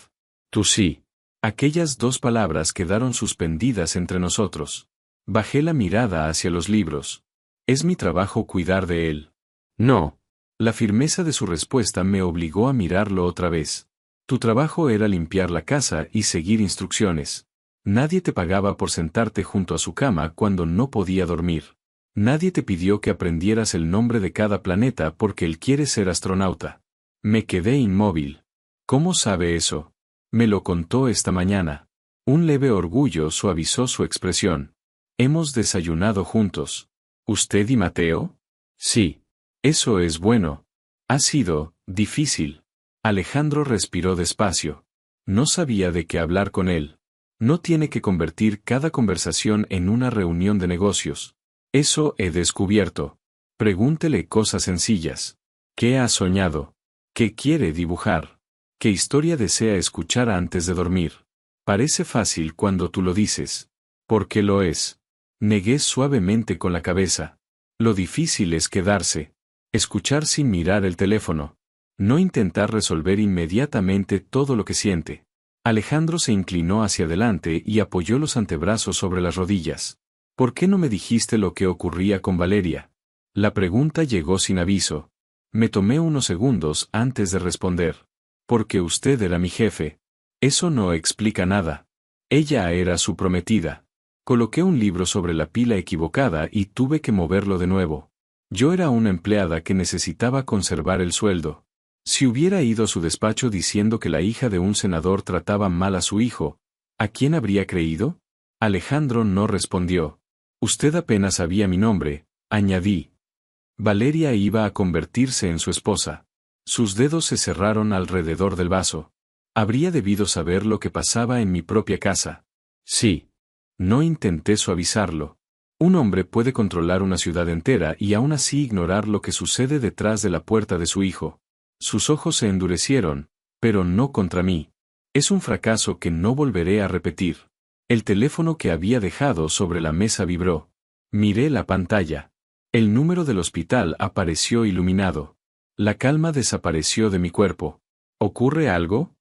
Tú sí. Aquellas 2 palabras quedaron suspendidas entre nosotros. Bajé la mirada hacia los libros. Es mi trabajo cuidar de él. No. La firmeza de su respuesta me obligó a mirarlo otra vez. Tu trabajo era limpiar la casa y seguir instrucciones. Nadie te pagaba por sentarte junto a su cama cuando no podía dormir. Nadie te pidió que aprendieras el nombre de cada planeta porque él quiere ser astronauta. Me quedé inmóvil. ¿Cómo sabe eso? Me lo contó esta mañana. Un leve orgullo suavizó su expresión. Hemos desayunado juntos. ¿Usted y Mateo? Sí. Eso es bueno. Ha sido difícil. Alejandro respiró despacio. No sabía de qué hablar con él. No tiene que convertir cada conversación en una reunión de negocios. Eso he descubierto. Pregúntele cosas sencillas. ¿Qué ha soñado? ¿Qué quiere dibujar? ¿Qué historia desea escuchar antes de dormir? Parece fácil cuando tú lo dices. ¿Por qué lo es? Negué suavemente con la cabeza. Lo difícil es quedarse. Escuchar sin mirar el teléfono. No intentar resolver inmediatamente todo lo que siente. Alejandro se inclinó hacia adelante y apoyó los antebrazos sobre las rodillas. ¿Por qué no me dijiste lo que ocurría con Valeria? La pregunta llegó sin aviso. Me tomé unos segundos antes de responder. Porque usted era mi jefe. Eso no explica nada. Ella era su prometida. Coloqué un libro sobre la pila equivocada y tuve que moverlo de nuevo. Yo era una empleada que necesitaba conservar el sueldo. Si hubiera ido a su despacho diciendo que la hija de un senador trataba mal a su hijo, ¿a quién habría creído? Alejandro no respondió. Usted apenas sabía mi nombre, añadí. Valeria iba a convertirse en su esposa. Sus dedos se cerraron alrededor del vaso. Habría debido saber lo que pasaba en mi propia casa. Sí. No intenté suavizarlo. Un hombre puede controlar una ciudad entera y aún así ignorar lo que sucede detrás de la puerta de su hijo. Sus ojos se endurecieron, pero no contra mí. Es un fracaso que no volveré a repetir. El teléfono que había dejado sobre la mesa vibró. Miré la pantalla. El número del hospital apareció iluminado. La calma desapareció de mi cuerpo. ¿Ocurre algo?,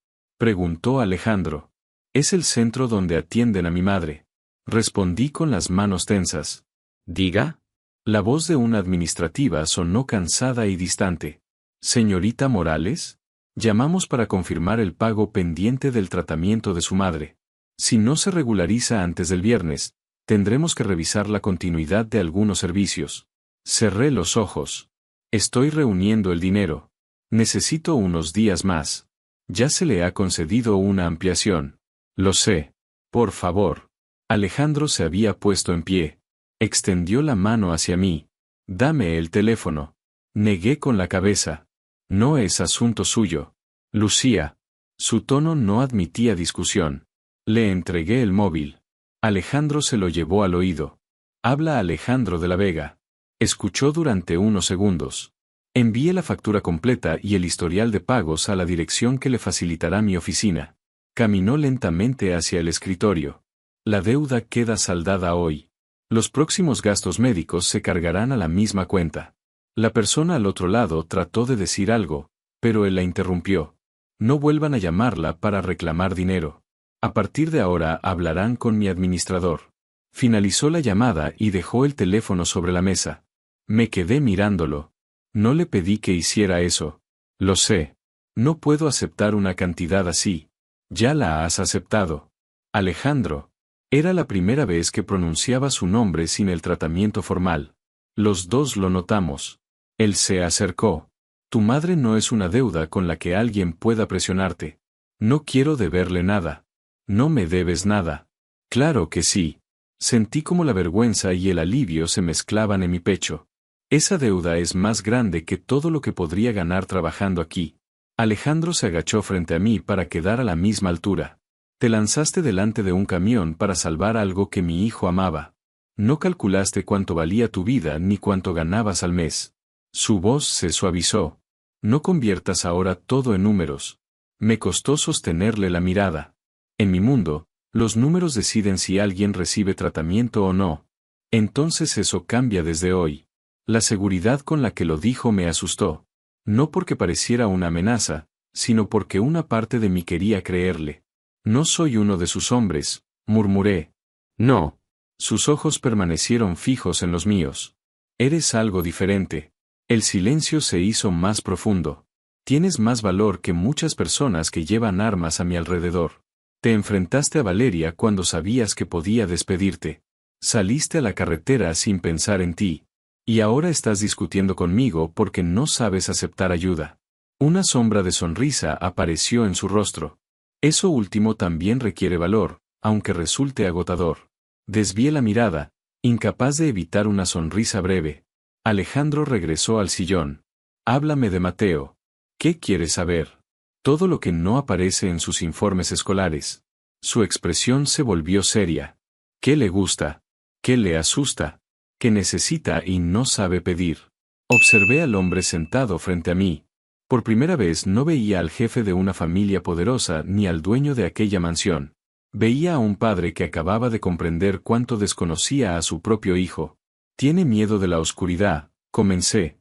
preguntó Alejandro. Es el centro donde atienden a mi madre. Respondí con las manos tensas. ¿Diga? La voz de una administrativa sonó cansada y distante. Señorita Morales, llamamos para confirmar el pago pendiente del tratamiento de su madre. Si no se regulariza antes del viernes, tendremos que revisar la continuidad de algunos servicios. Cerré los ojos. Estoy reuniendo el dinero. Necesito unos días más. Ya se le ha concedido una ampliación. Lo sé. Por favor. Alejandro se había puesto en pie. Extendió la mano hacia mí. Dame el teléfono. Negué con la cabeza. No es asunto suyo. Lucía. Su tono no admitía discusión. Le entregué el móvil. Alejandro se lo llevó al oído. Habla Alejandro de la Vega. Escuchó durante unos segundos. Envié la factura completa y el historial de pagos a la dirección que le facilitará mi oficina. Caminó lentamente hacia el escritorio. La deuda queda saldada hoy. Los próximos gastos médicos se cargarán a la misma cuenta. La persona al otro lado trató de decir algo, pero él la interrumpió. No vuelvan a llamarla para reclamar dinero. A partir de ahora hablarán con mi administrador. Finalizó la llamada y dejó el teléfono sobre la mesa. Me quedé mirándolo. No le pedí que hiciera eso. Lo sé. No puedo aceptar una cantidad así. Ya la has aceptado. Alejandro. Era la primera vez que pronunciaba su nombre sin el tratamiento formal. Los dos lo notamos. Él se acercó. Tu madre no es una deuda con la que alguien pueda presionarte. No quiero deberle nada. No me debes nada. Claro que sí. Sentí como la vergüenza y el alivio se mezclaban en mi pecho. Esa deuda es más grande que todo lo que podría ganar trabajando aquí. Alejandro se agachó frente a mí para quedar a la misma altura. Te lanzaste delante de un camión para salvar algo que mi hijo amaba. No calculaste cuánto valía tu vida ni cuánto ganabas al mes. Su voz se suavizó. No conviertas ahora todo en números. Me costó sostenerle la mirada. En mi mundo, los números deciden si alguien recibe tratamiento o no. Entonces eso cambia desde hoy. La seguridad con la que lo dijo me asustó. No porque pareciera una amenaza, sino porque una parte de mí quería creerle. No soy uno de sus hombres, murmuré. No. Sus ojos permanecieron fijos en los míos. Eres algo diferente. El silencio se hizo más profundo. Tienes más valor que muchas personas que llevan armas a mi alrededor. Te enfrentaste a Valeria cuando sabías que podía despedirte. Saliste a la carretera sin pensar en ti. Y ahora estás discutiendo conmigo porque no sabes aceptar ayuda. Una sombra de sonrisa apareció en su rostro. Eso último también requiere valor, aunque resulte agotador. Desvié la mirada, incapaz de evitar una sonrisa breve. Alejandro regresó al sillón. Háblame de Mateo. ¿Qué quieres saber? Todo lo que no aparece en sus informes escolares. Su expresión se volvió seria. ¿Qué le gusta? ¿Qué le asusta? ¿Qué necesita y no sabe pedir? Observé al hombre sentado frente a mí. Por primera vez no veía al jefe de una familia poderosa ni al dueño de aquella mansión. Veía a un padre que acababa de comprender cuánto desconocía a su propio hijo. Tiene miedo de la oscuridad, comencé.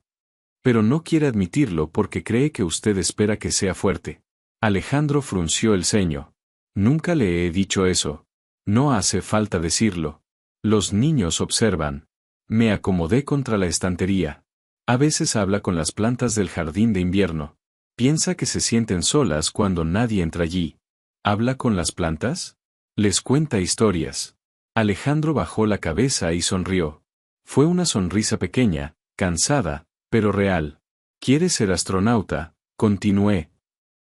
Pero no quiere admitirlo porque cree que usted espera que sea fuerte. Alejandro frunció el ceño. Nunca le he dicho eso. No hace falta decirlo. Los niños observan. Me acomodé contra la estantería. A veces habla con las plantas del jardín de invierno. Piensa que se sienten solas cuando nadie entra allí. ¿Habla con las plantas? Les cuenta historias. Alejandro bajó la cabeza y sonrió. Fue una sonrisa pequeña, cansada, pero real. ¿Quieres ser astronauta? Continué.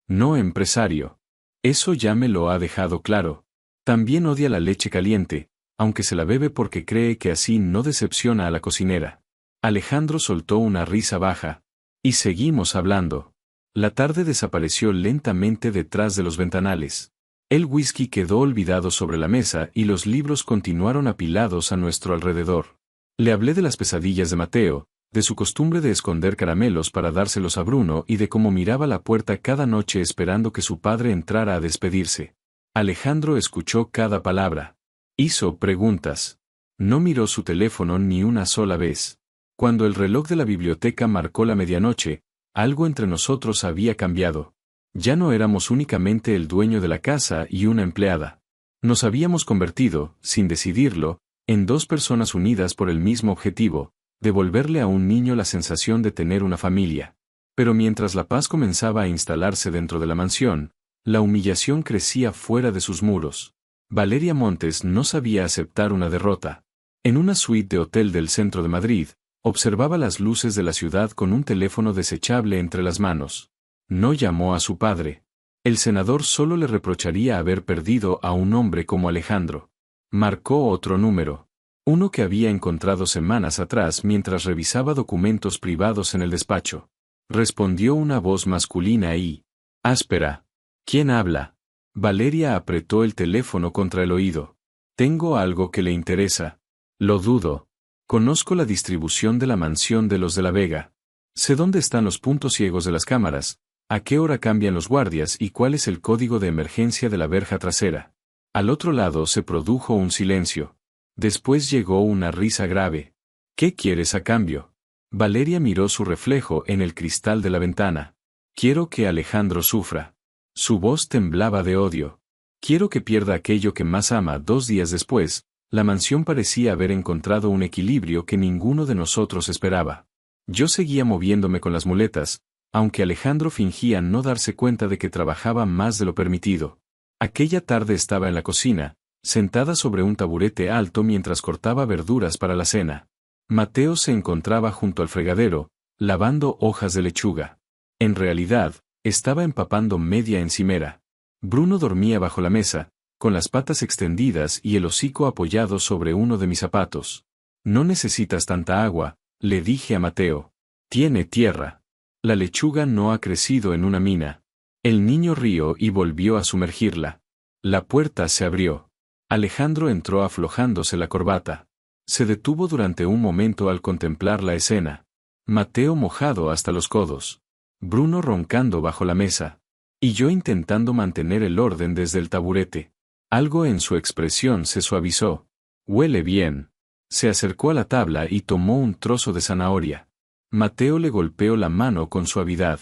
No empresario. Eso ya me lo ha dejado claro. También odia la leche caliente, aunque se la bebe porque cree que así no decepciona a la cocinera. Alejandro soltó una risa baja. Y seguimos hablando. La tarde desapareció lentamente detrás de los ventanales. El whisky quedó olvidado sobre la mesa y los libros continuaron apilados a nuestro alrededor. Le hablé de las pesadillas de Mateo, de su costumbre de esconder caramelos para dárselos a Bruno y de cómo miraba la puerta cada noche esperando que su padre entrara a despedirse. Alejandro escuchó cada palabra. Hizo preguntas. No miró su teléfono ni una sola vez. Cuando el reloj de la biblioteca marcó la medianoche, algo entre nosotros había cambiado. Ya no éramos únicamente el dueño de la casa y una empleada. Nos habíamos convertido, sin decidirlo, en dos personas unidas por el mismo objetivo, devolverle a un niño la sensación de tener una familia. Pero mientras la paz comenzaba a instalarse dentro de la mansión, la humillación crecía fuera de sus muros. Valeria Montes no sabía aceptar una derrota. En una suite de hotel del centro de Madrid, observaba las luces de la ciudad con un teléfono desechable entre las manos. No llamó a su padre. El senador solo le reprocharía haber perdido a un hombre como Alejandro. Marcó otro número. Uno que había encontrado semanas atrás mientras revisaba documentos privados en el despacho. Respondió una voz masculina y áspera. ¿Quién habla? Valeria apretó el teléfono contra el oído. Tengo algo que le interesa. Lo dudo. Conozco la distribución de la mansión de los de la Vega. Sé dónde están los puntos ciegos de las cámaras, a qué hora cambian los guardias y cuál es el código de emergencia de la verja trasera. Al otro lado se produjo un silencio. Después llegó una risa grave. ¿Qué quieres a cambio? Valeria miró su reflejo en el cristal de la ventana. Quiero que Alejandro sufra. Su voz temblaba de odio. Quiero que pierda aquello que más ama. 2 días después, la mansión parecía haber encontrado un equilibrio que ninguno de nosotros esperaba. Yo seguía moviéndome con las muletas, aunque Alejandro fingía no darse cuenta de que trabajaba más de lo permitido. Aquella tarde estaba en la cocina, sentada sobre un taburete alto mientras cortaba verduras para la cena. Mateo se encontraba junto al fregadero, lavando hojas de lechuga. En realidad, estaba empapando media encimera. Bruno dormía bajo la mesa, con las patas extendidas y el hocico apoyado sobre uno de mis zapatos. No necesitas tanta agua, le dije a Mateo. Tiene tierra. La lechuga no ha crecido en una mina. El niño rió y volvió a sumergirla. La puerta se abrió. Alejandro entró aflojándose la corbata. Se detuvo durante un momento al contemplar la escena. Mateo mojado hasta los codos. Bruno roncando bajo la mesa. Y yo intentando mantener el orden desde el taburete. Algo en su expresión se suavizó. Huele bien. Se acercó a la tabla y tomó un trozo de zanahoria. Mateo le golpeó la mano con suavidad.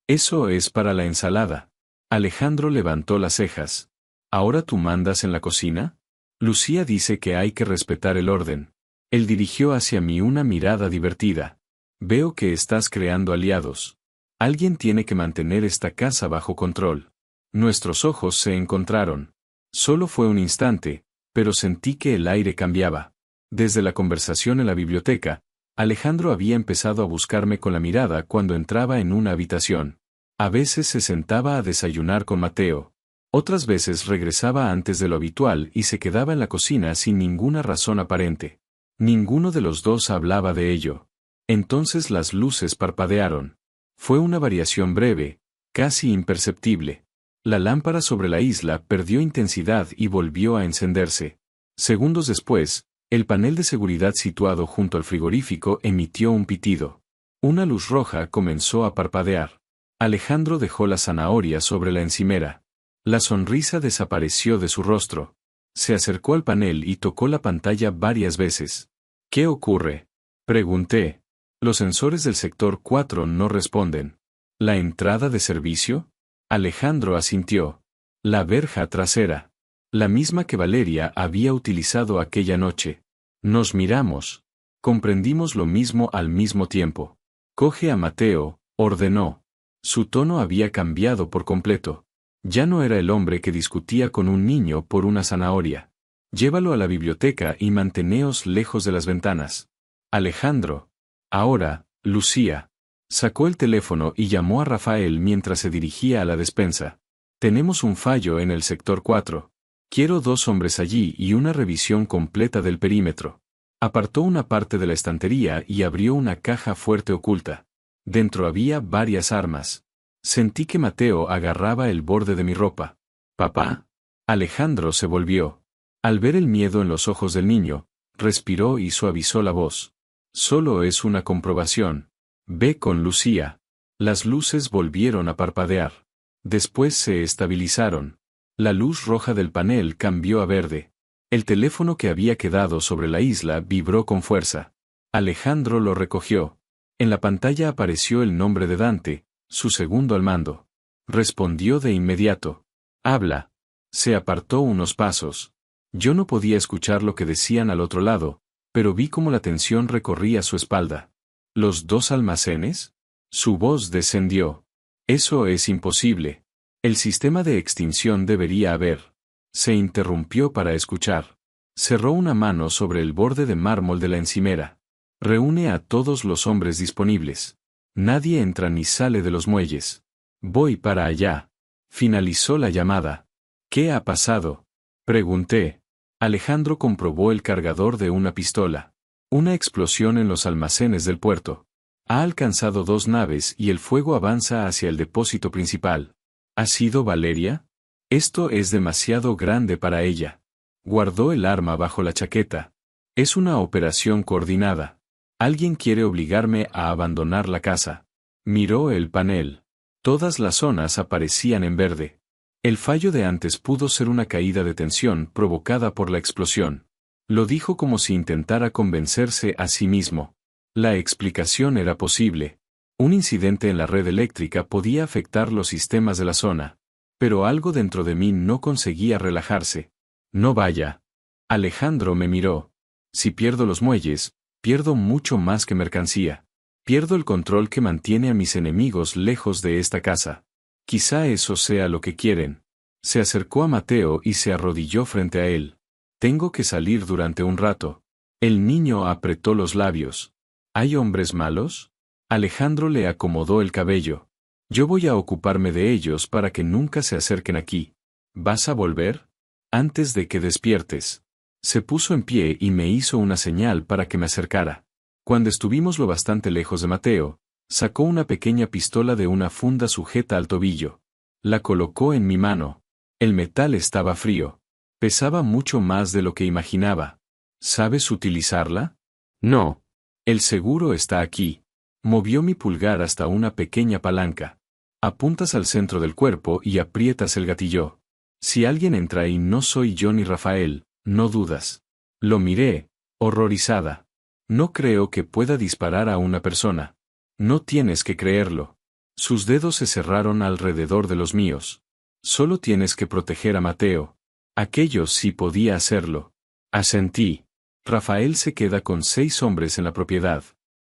Eso es para la ensalada. Alejandro levantó las cejas. ¿Ahora tú mandas en la cocina? Lucía dice que hay que respetar el orden. Él dirigió hacia mí una mirada divertida. Veo que estás creando aliados. Alguien tiene que mantener esta casa bajo control. Nuestros ojos se encontraron. Solo fue un instante, pero sentí que el aire cambiaba. Desde la conversación en la biblioteca, Alejandro había empezado a buscarme con la mirada cuando entraba en una habitación. A veces se sentaba a desayunar con Mateo. Otras veces regresaba antes de lo habitual y se quedaba en la cocina sin ninguna razón aparente. Ninguno de los dos hablaba de ello. Entonces las luces parpadearon. Fue una variación breve, casi imperceptible. La lámpara sobre la isla perdió intensidad y volvió a encenderse. Segundos después, el panel de seguridad situado junto al frigorífico emitió un pitido. Una luz roja comenzó a parpadear. Alejandro dejó la zanahoria sobre la encimera. La sonrisa desapareció de su rostro. Se acercó al panel y tocó la pantalla varias veces. ¿Qué ocurre? Pregunté. Los sensores del sector 4 no responden. ¿La entrada de servicio? Alejandro asintió. La verja trasera. La misma que Valeria había utilizado aquella noche. Nos miramos. Comprendimos lo mismo al mismo tiempo. Coge a Mateo, ordenó. Su tono había cambiado por completo. Ya no era el hombre que discutía con un niño por una zanahoria. Llévalo a la biblioteca y manteneos lejos de las ventanas. Alejandro. Ahora, Lucía. Sacó el teléfono y llamó a Rafael mientras se dirigía a la despensa. Tenemos un fallo en el sector 4. Quiero 2 hombres allí y una revisión completa del perímetro. Apartó una parte de la estantería y abrió una caja fuerte oculta. Dentro había varias armas. Sentí que Mateo agarraba el borde de mi ropa. «¿Papá?» Alejandro se volvió. Al ver el miedo en los ojos del niño, respiró y suavizó la voz. «Solo es una comprobación. Ve con Lucía». Las luces volvieron a parpadear. Después se estabilizaron. La luz roja del panel cambió a verde. El teléfono que había quedado sobre la isla vibró con fuerza. Alejandro lo recogió. En la pantalla apareció el nombre de Dante, su segundo al mando. Respondió de inmediato. «Habla». Se apartó unos pasos. Yo no podía escuchar lo que decían al otro lado, pero vi cómo la tensión recorría su espalda. ¿Los 2 almacenes? Su voz descendió. «Eso es imposible. El sistema de extinción debería haber». Se interrumpió para escuchar. Cerró una mano sobre el borde de mármol de la encimera. «Reúne a todos los hombres disponibles. Nadie entra ni sale de los muelles. Voy para allá». Finalizó la llamada. «¿Qué ha pasado?», pregunté. Alejandro comprobó el cargador de una pistola. «Una explosión en los almacenes del puerto. Ha alcanzado 2 naves y el fuego avanza hacia el depósito principal». «¿Ha sido Valeria? Esto es demasiado grande para ella». Guardó el arma bajo la chaqueta. «Es una operación coordinada. Alguien quiere obligarme a abandonar la casa». Miró el panel. Todas las zonas aparecían en verde. El fallo de antes pudo ser una caída de tensión provocada por la explosión. Lo dijo como si intentara convencerse a sí mismo. La explicación era posible. Un incidente en la red eléctrica podía afectar los sistemas de la zona. Pero algo dentro de mí no conseguía relajarse. «No vaya». Alejandro me miró. «Si pierdo los muelles, pierdo mucho más que mercancía. Pierdo el control que mantiene a mis enemigos lejos de esta casa. Quizá eso sea lo que quieren». Se acercó a Mateo y se arrodilló frente a él. «Tengo que salir durante un rato». El niño apretó los labios. «¿Hay hombres malos?». Alejandro le acomodó el cabello. «Yo voy a ocuparme de ellos para que nunca se acerquen aquí». «¿Vas a volver?». «Antes de que despiertes». Se puso en pie y me hizo una señal para que me acercara. Cuando estuvimos lo bastante lejos de Mateo, sacó una pequeña pistola de una funda sujeta al tobillo. La colocó en mi mano. El metal estaba frío. Pesaba mucho más de lo que imaginaba. «¿Sabes utilizarla?». «No». «El seguro está aquí». Movió mi pulgar hasta una pequeña palanca. Apuntas al centro del cuerpo y aprietas el gatillo. Si alguien entra y no soy yo ni Rafael, no dudas. Lo miré, horrorizada. «No creo que pueda disparar a una persona». «No tienes que creerlo». Sus dedos se cerraron alrededor de los míos. «Solo tienes que proteger a Mateo». Aquello sí podía hacerlo. Asentí. «Rafael se queda con 6 hombres en la propiedad.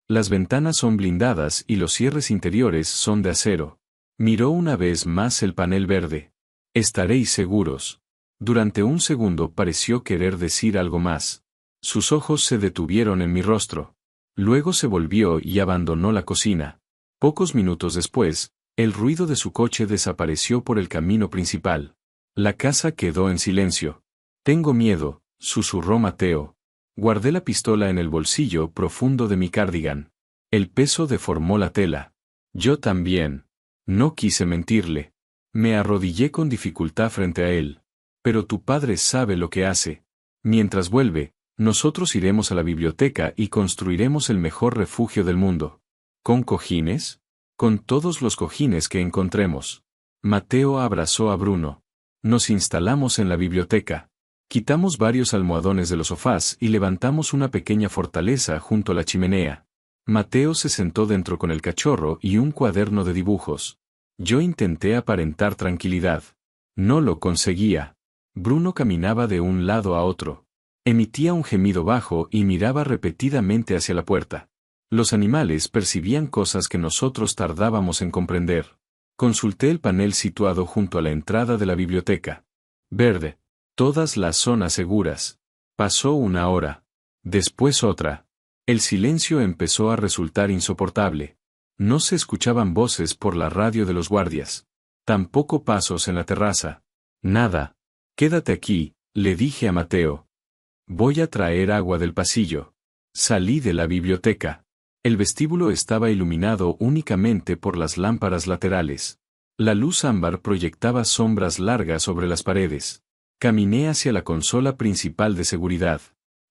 Las ventanas son blindadas y los cierres interiores son de acero». Miró una vez más el panel verde. «Estaréis seguros». Durante un segundo pareció querer decir algo más. Sus ojos se detuvieron en mi rostro. Luego se volvió y abandonó la cocina. Pocos minutos después, el ruido de su coche desapareció por el camino principal. La casa quedó en silencio. «Tengo miedo», susurró Mateo. Guardé la pistola en el bolsillo profundo de mi cardigan. El peso deformó la tela. Yo también. No quise mentirle. Me arrodillé con dificultad frente a él. «Pero tu padre sabe lo que hace. Mientras vuelve, nosotros iremos a la biblioteca y construiremos el mejor refugio del mundo». «¿Con cojines?». «Con todos los cojines que encontremos». Mateo abrazó a Bruno. Nos instalamos en la biblioteca. Quitamos varios almohadones de los sofás y levantamos una pequeña fortaleza junto a la chimenea. Mateo se sentó dentro con el cachorro y un cuaderno de dibujos. Yo intenté aparentar tranquilidad. No lo conseguía. Bruno caminaba de un lado a otro. Emitía un gemido bajo y miraba repetidamente hacia la puerta. Los animales percibían cosas que nosotros tardábamos en comprender. Consulté el panel situado junto a la entrada de la biblioteca. Verde. Todas las zonas seguras. Pasó una hora. Después otra. El silencio empezó a resultar insoportable. No se escuchaban voces por la radio de los guardias. Tampoco pasos en la terraza. Nada. Quédate aquí, le dije a Mateo. Voy a traer agua del pasillo. Salí de la biblioteca. El vestíbulo estaba iluminado únicamente por las lámparas laterales. La luz ámbar proyectaba sombras largas sobre las paredes. Caminé hacia la consola principal de seguridad.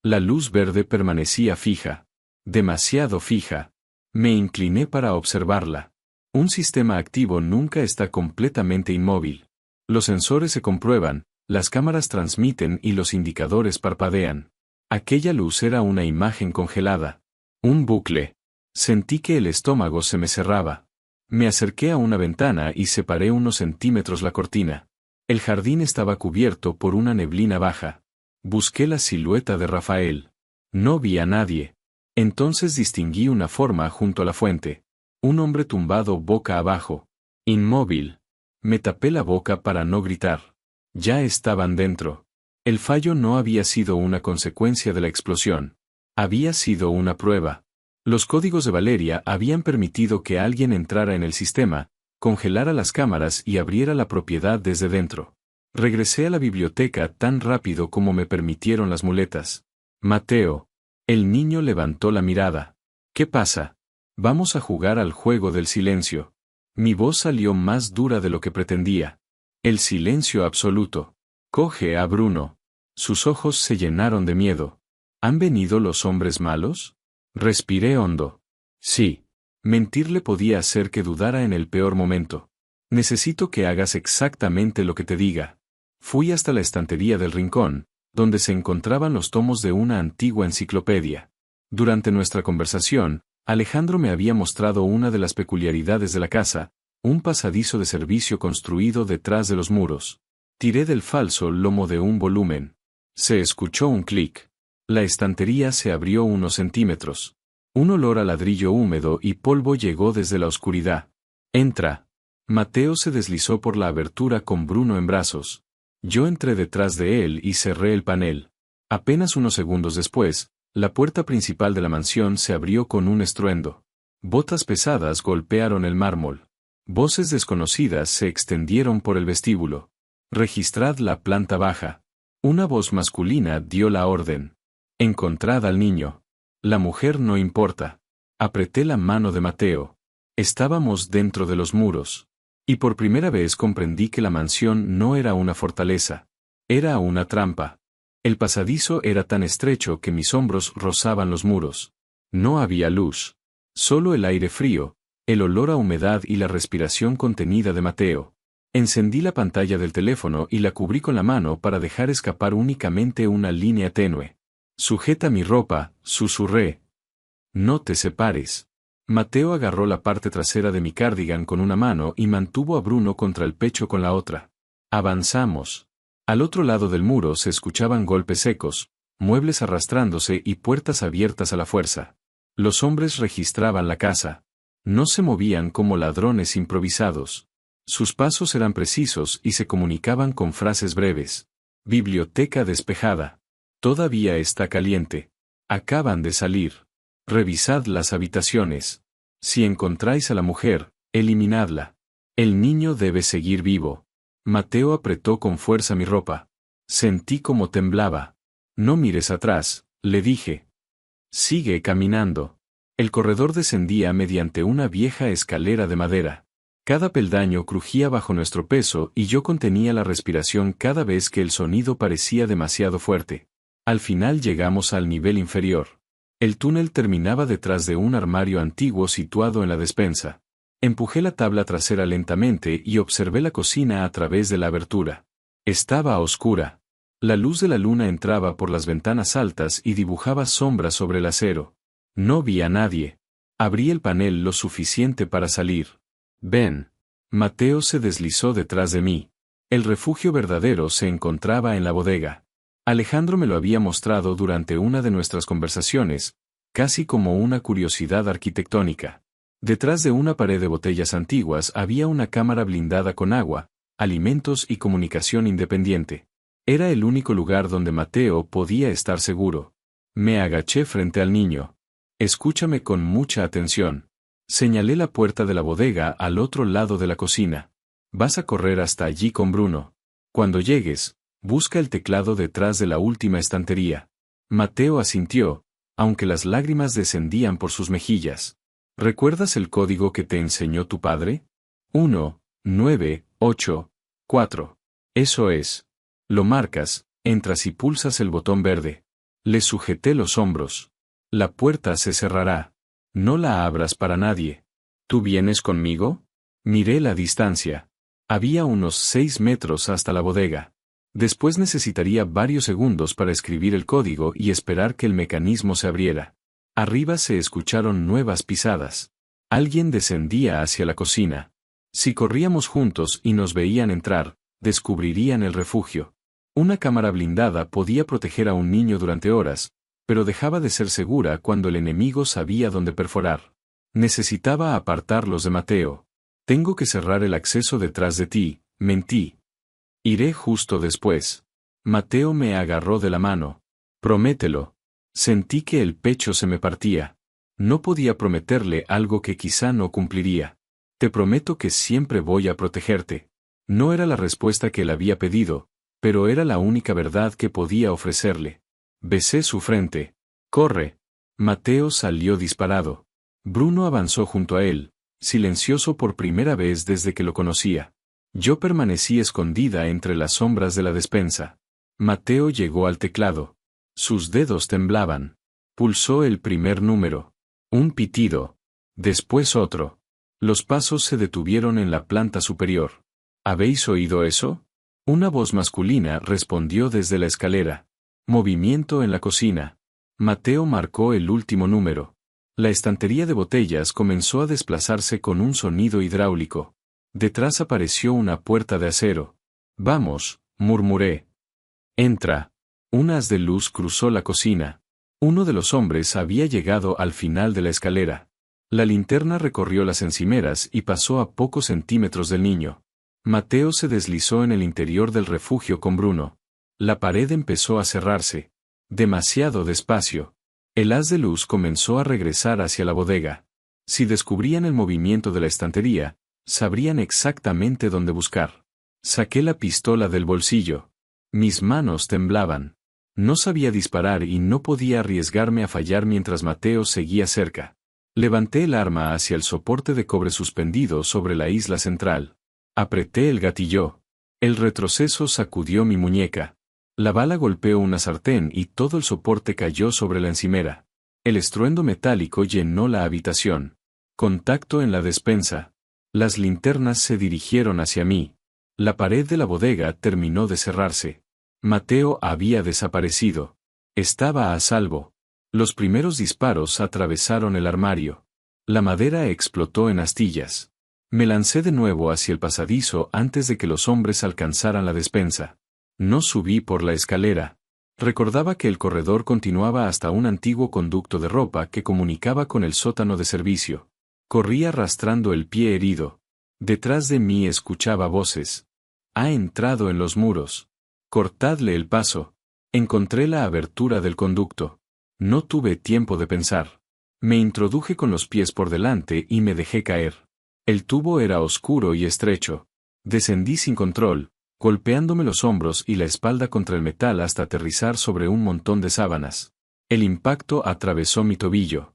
La luz verde permanecía fija. Demasiado fija. Me incliné para observarla. Un sistema activo nunca está completamente inmóvil. Los sensores se comprueban, las cámaras transmiten y los indicadores parpadean. Aquella luz era una imagen congelada. Un bucle. Sentí que el estómago se me cerraba. Me acerqué a una ventana y separé unos centímetros la cortina. El jardín estaba cubierto por una neblina baja. Busqué la silueta de Rafael. No vi a nadie. Entonces distinguí una forma junto a la fuente. Un hombre tumbado boca abajo. Inmóvil. Me tapé la boca para no gritar. Ya estaban dentro. El fallo no había sido una consecuencia de la explosión. Había sido una prueba. Los códigos de Valeria habían permitido que alguien entrara en el sistema, congelara las cámaras y abriera la propiedad desde dentro. Regresé a la biblioteca tan rápido como me permitieron las muletas. Mateo. El niño levantó la mirada. ¿Qué pasa? Vamos a jugar al juego del silencio. Mi voz salió más dura de lo que pretendía. El silencio absoluto. Coge a Bruno. Sus ojos se llenaron de miedo. ¿Han venido los hombres malos? Respiré hondo. Sí. Mentirle podía hacer que dudara en el peor momento. Necesito que hagas exactamente lo que te diga. Fui hasta la estantería del rincón, donde se encontraban los tomos de una antigua enciclopedia. Durante nuestra conversación, Alejandro me había mostrado una de las peculiaridades de la casa, un pasadizo de servicio construido detrás de los muros. Tiré del falso lomo de un volumen. Se escuchó un clic. La estantería se abrió unos centímetros. Un olor a ladrillo húmedo y polvo llegó desde la oscuridad. Entra. Mateo se deslizó por la abertura con Bruno en brazos. Yo entré detrás de él y cerré el panel. Apenas unos segundos después, la puerta principal de la mansión se abrió con un estruendo. Botas pesadas golpearon el mármol. Voces desconocidas se extendieron por el vestíbulo. Registrad la planta baja. Una voz masculina dio la orden. Encontrad al niño. La mujer no importa. Apreté la mano de Mateo. Estábamos dentro de los muros. Y por primera vez comprendí que la mansión no era una fortaleza. Era una trampa. El pasadizo era tan estrecho que mis hombros rozaban los muros. No había luz. Solo el aire frío, el olor a humedad y la respiración contenida de Mateo. Encendí la pantalla del teléfono y la cubrí con la mano para dejar escapar únicamente una línea tenue. Sujeta mi ropa, susurré. No te separes. Mateo agarró la parte trasera de mi cardigan con una mano y mantuvo a Bruno contra el pecho con la otra. Avanzamos. Al otro lado del muro se escuchaban golpes secos, muebles arrastrándose y puertas abiertas a la fuerza. Los hombres registraban la casa. No se movían como ladrones improvisados. Sus pasos eran precisos y se comunicaban con frases breves. Biblioteca despejada. Todavía está caliente. Acaban de salir. Revisad las habitaciones. Si encontráis a la mujer, eliminadla. El niño debe seguir vivo. Mateo apretó con fuerza mi ropa. Sentí como temblaba. No mires atrás, le dije. Sigue caminando. El corredor descendía mediante una vieja escalera de madera. Cada peldaño crujía bajo nuestro peso y yo contenía la respiración cada vez que el sonido parecía demasiado fuerte. Al final llegamos al nivel inferior. El túnel terminaba detrás de un armario antiguo situado en la despensa. Empujé la tabla trasera lentamente y observé la cocina a través de la abertura. Estaba oscura. La luz de la luna entraba por las ventanas altas y dibujaba sombras sobre el acero. No vi a nadie. Abrí el panel lo suficiente para salir. Ven. Mateo se deslizó detrás de mí. El refugio verdadero se encontraba en la bodega. Alejandro me lo había mostrado durante una de nuestras conversaciones, casi como una curiosidad arquitectónica. Detrás de una pared de botellas antiguas había una cámara blindada con agua, alimentos y comunicación independiente. Era el único lugar donde Mateo podía estar seguro. Me agaché frente al niño. Escúchame con mucha atención. Señalé la puerta de la bodega al otro lado de la cocina. Vas a correr hasta allí con Bruno. Cuando llegues, busca el teclado detrás de la última estantería. Mateo asintió, aunque las lágrimas descendían por sus mejillas. ¿Recuerdas el código que te enseñó tu padre? 1, 9, 8, 4. Eso es. Lo marcas, entras y pulsas el botón verde. Le sujeté los hombros. La puerta se cerrará. No la abras para nadie. ¿Tú vienes conmigo? Miré la distancia. Había unos 6 metros hasta la bodega. Después necesitaría varios segundos para escribir el código y esperar que el mecanismo se abriera. Arriba se escucharon nuevas pisadas. Alguien descendía hacia la cocina. Si corríamos juntos y nos veían entrar, descubrirían el refugio. Una cámara blindada podía proteger a un niño durante horas, pero dejaba de ser segura cuando el enemigo sabía dónde perforar. Necesitaba apartarlos de Mateo. Tengo que cerrar el acceso detrás de ti, mentí. Iré justo después. Mateo me agarró de la mano. Promételo. Sentí que el pecho se me partía. No podía prometerle algo que quizá no cumpliría. Te prometo que siempre voy a protegerte. No era la respuesta que él había pedido, pero era la única verdad que podía ofrecerle. Besé su frente. Corre. Mateo salió disparado. Bruno avanzó junto a él, silencioso por primera vez desde que lo conocía. Yo permanecí escondida entre las sombras de la despensa. Mateo llegó al teclado. Sus dedos temblaban. Pulsó el primer número. Un pitido. Después otro. Los pasos se detuvieron en la planta superior. ¿Habéis oído eso? Una voz masculina respondió desde la escalera. Movimiento en la cocina. Mateo marcó el último número. La estantería de botellas comenzó a desplazarse con un sonido hidráulico. Detrás apareció una puerta de acero. Vamos, murmuré. Entra. Un haz de luz cruzó la cocina. Uno de los hombres había llegado al final de la escalera. La linterna recorrió las encimeras y pasó a pocos centímetros del niño. Mateo se deslizó en el interior del refugio con Bruno. La pared empezó a cerrarse. Demasiado despacio. El haz de luz comenzó a regresar hacia la bodega. Si descubrían el movimiento de la estantería, sabrían exactamente dónde buscar. Saqué la pistola del bolsillo. Mis manos temblaban. No sabía disparar y no podía arriesgarme a fallar mientras Mateo seguía cerca. Levanté el arma hacia el soporte de cobre suspendido sobre la isla central. Apreté el gatillo. El retroceso sacudió mi muñeca. La bala golpeó una sartén y todo el soporte cayó sobre la encimera. El estruendo metálico llenó la habitación. Contacto en la despensa. Las linternas se dirigieron hacia mí. La pared de la bodega terminó de cerrarse. Mateo había desaparecido. Estaba a salvo. Los primeros disparos atravesaron el armario. La madera explotó en astillas. Me lancé de nuevo hacia el pasadizo antes de que los hombres alcanzaran la despensa. No subí por la escalera. Recordaba que el corredor continuaba hasta un antiguo conducto de ropa que comunicaba con el sótano de servicio. Corrí arrastrando el pie herido. Detrás de mí escuchaba voces. Ha entrado en los muros. Cortadle el paso. Encontré la abertura del conducto. No tuve tiempo de pensar. Me introduje con los pies por delante y me dejé caer. El tubo era oscuro y estrecho. Descendí sin control, golpeándome los hombros y la espalda contra el metal hasta aterrizar sobre un montón de sábanas. El impacto atravesó mi tobillo.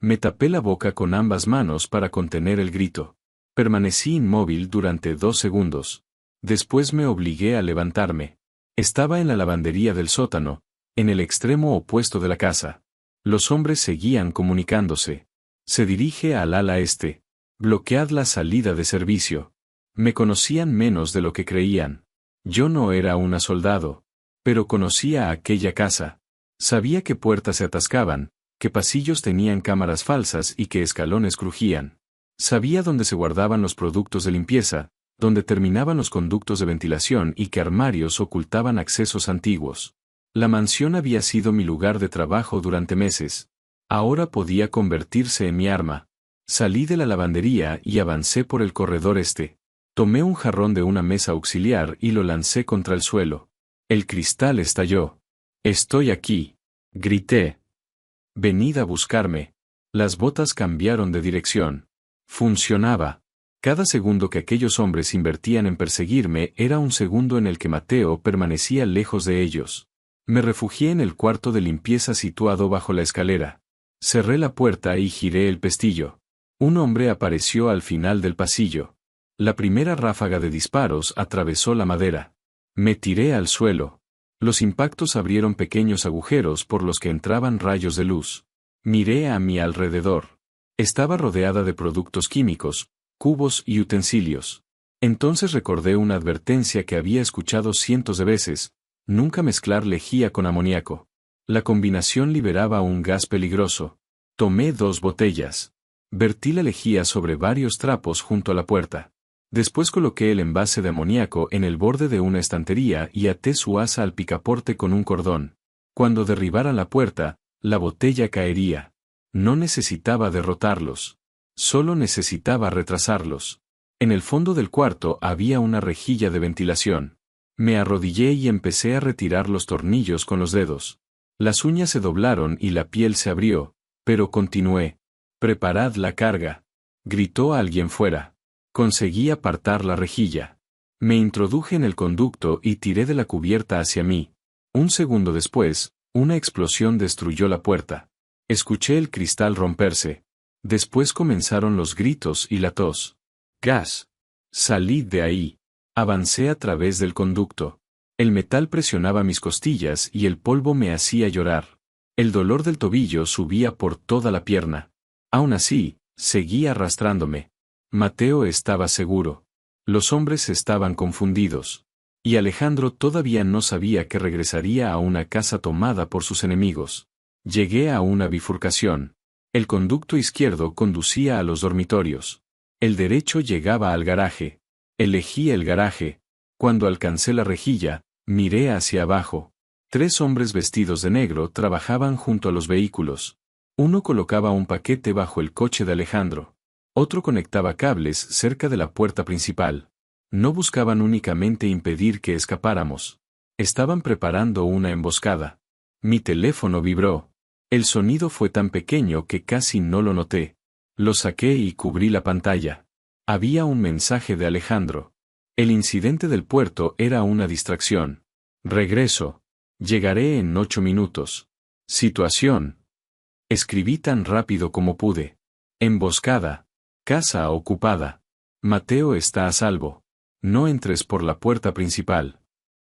Me tapé la boca con ambas manos para contener el grito. Permanecí inmóvil durante 2 segundos. Después me obligué a levantarme. Estaba en la lavandería del sótano, en el extremo opuesto de la casa. Los hombres seguían comunicándose. Se dirige al ala este. Bloquead la salida de servicio. Me conocían menos de lo que creían. Yo no era una soldado, pero conocía aquella casa. Sabía que puertas se atascaban, que pasillos tenían cámaras falsas y que escalones crujían. Sabía dónde se guardaban los productos de limpieza, donde terminaban los conductos de ventilación y que armarios ocultaban accesos antiguos. La mansión había sido mi lugar de trabajo durante meses. Ahora podía convertirse en mi arma. Salí de la lavandería y avancé por el corredor este. Tomé un jarrón de una mesa auxiliar y lo lancé contra el suelo. El cristal estalló. «Estoy aquí», grité. «Venid a buscarme». Las botas cambiaron de dirección. Funcionaba. Cada segundo que aquellos hombres invertían en perseguirme era un segundo en el que Mateo permanecía lejos de ellos. Me refugié en el cuarto de limpieza situado bajo la escalera. Cerré la puerta y giré el pestillo. Un hombre apareció al final del pasillo. La primera ráfaga de disparos atravesó la madera. Me tiré al suelo. Los impactos abrieron pequeños agujeros por los que entraban rayos de luz. Miré a mi alrededor. Estaba rodeada de productos químicos, cubos y utensilios. Entonces recordé una advertencia que había escuchado cientos de veces: nunca mezclar lejía con amoníaco. La combinación liberaba un gas peligroso. Tomé 2 botellas. Vertí la lejía sobre varios trapos junto a la puerta. Después coloqué el envase de amoníaco en el borde de una estantería y até su asa al picaporte con un cordón. Cuando derribaran la puerta, la botella caería. No necesitaba derrotarlos. Solo necesitaba retrasarlos. En el fondo del cuarto había una rejilla de ventilación. Me arrodillé y empecé a retirar los tornillos con los dedos. Las uñas se doblaron y la piel se abrió, pero continué. «Preparad la carga», gritó alguien fuera. Conseguí apartar la rejilla. Me introduje en el conducto y tiré de la cubierta hacia mí. Un segundo después, una explosión destruyó la puerta. Escuché el cristal romperse. Después comenzaron los gritos y la tos. «¡Gas! Salid de ahí!». Avancé a través del conducto. El metal presionaba mis costillas y el polvo me hacía llorar. El dolor del tobillo subía por toda la pierna. Aún así, seguí arrastrándome. Mateo estaba seguro. Los hombres estaban confundidos. Y Alejandro todavía no sabía que regresaría a una casa tomada por sus enemigos. Llegué a una bifurcación. El conducto izquierdo conducía a los dormitorios. El derecho llegaba al garaje. Elegí el garaje. Cuando alcancé la rejilla, miré hacia abajo. 3 hombres vestidos de negro trabajaban junto a los vehículos. Uno colocaba un paquete bajo el coche de Alejandro. Otro conectaba cables cerca de la puerta principal. No buscaban únicamente impedir que escapáramos. Estaban preparando una emboscada. Mi teléfono vibró. El sonido fue tan pequeño que casi no lo noté. Lo saqué y cubrí la pantalla. Había un mensaje de Alejandro. El incidente del puerto era una distracción. Regreso. Llegaré en 8 minutos. Situación. Escribí tan rápido como pude. Emboscada. Casa ocupada. Mateo está a salvo. No entres por la puerta principal.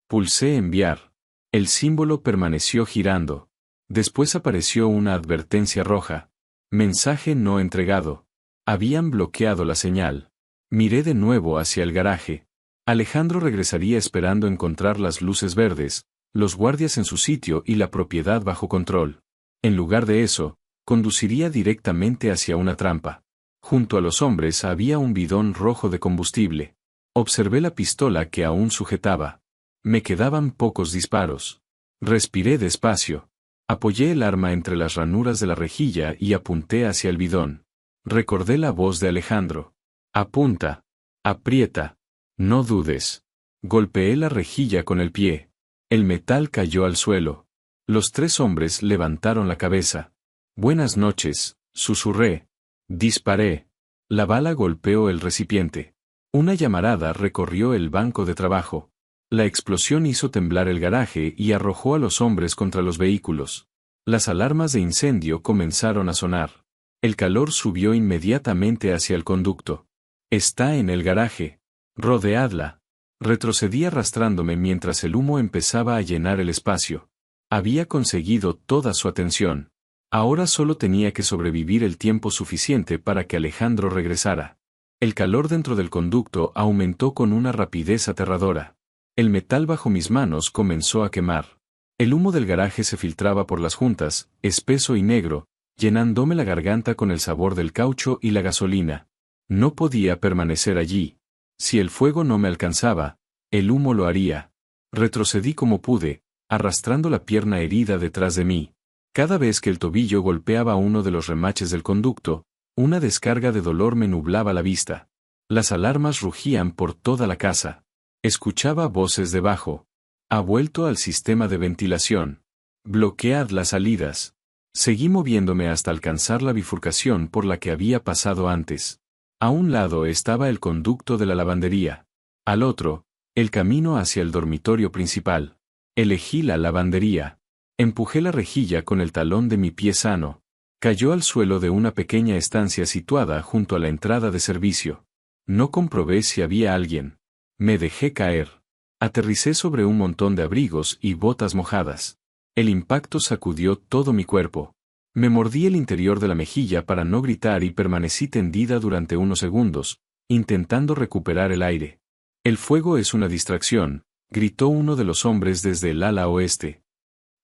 Pulsé enviar. El símbolo permaneció girando. Después apareció una advertencia roja. Mensaje no entregado. Habían bloqueado la señal. Miré de nuevo hacia el garaje. Alejandro regresaría esperando encontrar las luces verdes, los guardias en su sitio y la propiedad bajo control. En lugar de eso, conduciría directamente hacia una trampa. Junto a los hombres había un bidón rojo de combustible. Observé la pistola que aún sujetaba. Me quedaban pocos disparos. Respiré despacio. Apoyé el arma entre las ranuras de la rejilla y apunté hacia el bidón. Recordé la voz de Alejandro. «Apunta. Aprieta. No dudes». Golpeé la rejilla con el pie. El metal cayó al suelo. Los 3 hombres levantaron la cabeza. «Buenas noches», susurré. Disparé. La bala golpeó el recipiente. Una llamarada recorrió el banco de trabajo. La explosión hizo temblar el garaje y arrojó a los hombres contra los vehículos. Las alarmas de incendio comenzaron a sonar. El calor subió inmediatamente hacia el conducto. «Está en el garaje. Rodeadla». Retrocedí arrastrándome mientras el humo empezaba a llenar el espacio. Había conseguido toda su atención. Ahora solo tenía que sobrevivir el tiempo suficiente para que Alejandro regresara. El calor dentro del conducto aumentó con una rapidez aterradora. El metal bajo mis manos comenzó a quemar. El humo del garaje se filtraba por las juntas, espeso y negro, llenándome la garganta con el sabor del caucho y la gasolina. No podía permanecer allí. Si el fuego no me alcanzaba, el humo lo haría. Retrocedí como pude, arrastrando la pierna herida detrás de mí. Cada vez que el tobillo golpeaba uno de los remaches del conducto, Una descarga de dolor me nublaba la vista. Las alarmas rugían por toda la casa. Escuchaba voces debajo. Ha vuelto al sistema de ventilación. Bloquead las salidas. Seguí moviéndome hasta alcanzar la bifurcación por la que había pasado antes. A un lado estaba el conducto de la lavandería. Al otro, el camino hacia el dormitorio principal. Elegí la lavandería. Empujé la rejilla con el talón de mi pie sano. Cayó al suelo de una pequeña estancia situada junto a la entrada de servicio. No comprobé si había alguien. Me dejé caer. Aterricé sobre un montón de abrigos y botas mojadas. El impacto sacudió todo mi cuerpo. Me mordí el interior de la mejilla para no gritar y permanecí tendida durante unos segundos, intentando recuperar el aire. El fuego es una distracción, gritó uno de los hombres desde el ala oeste.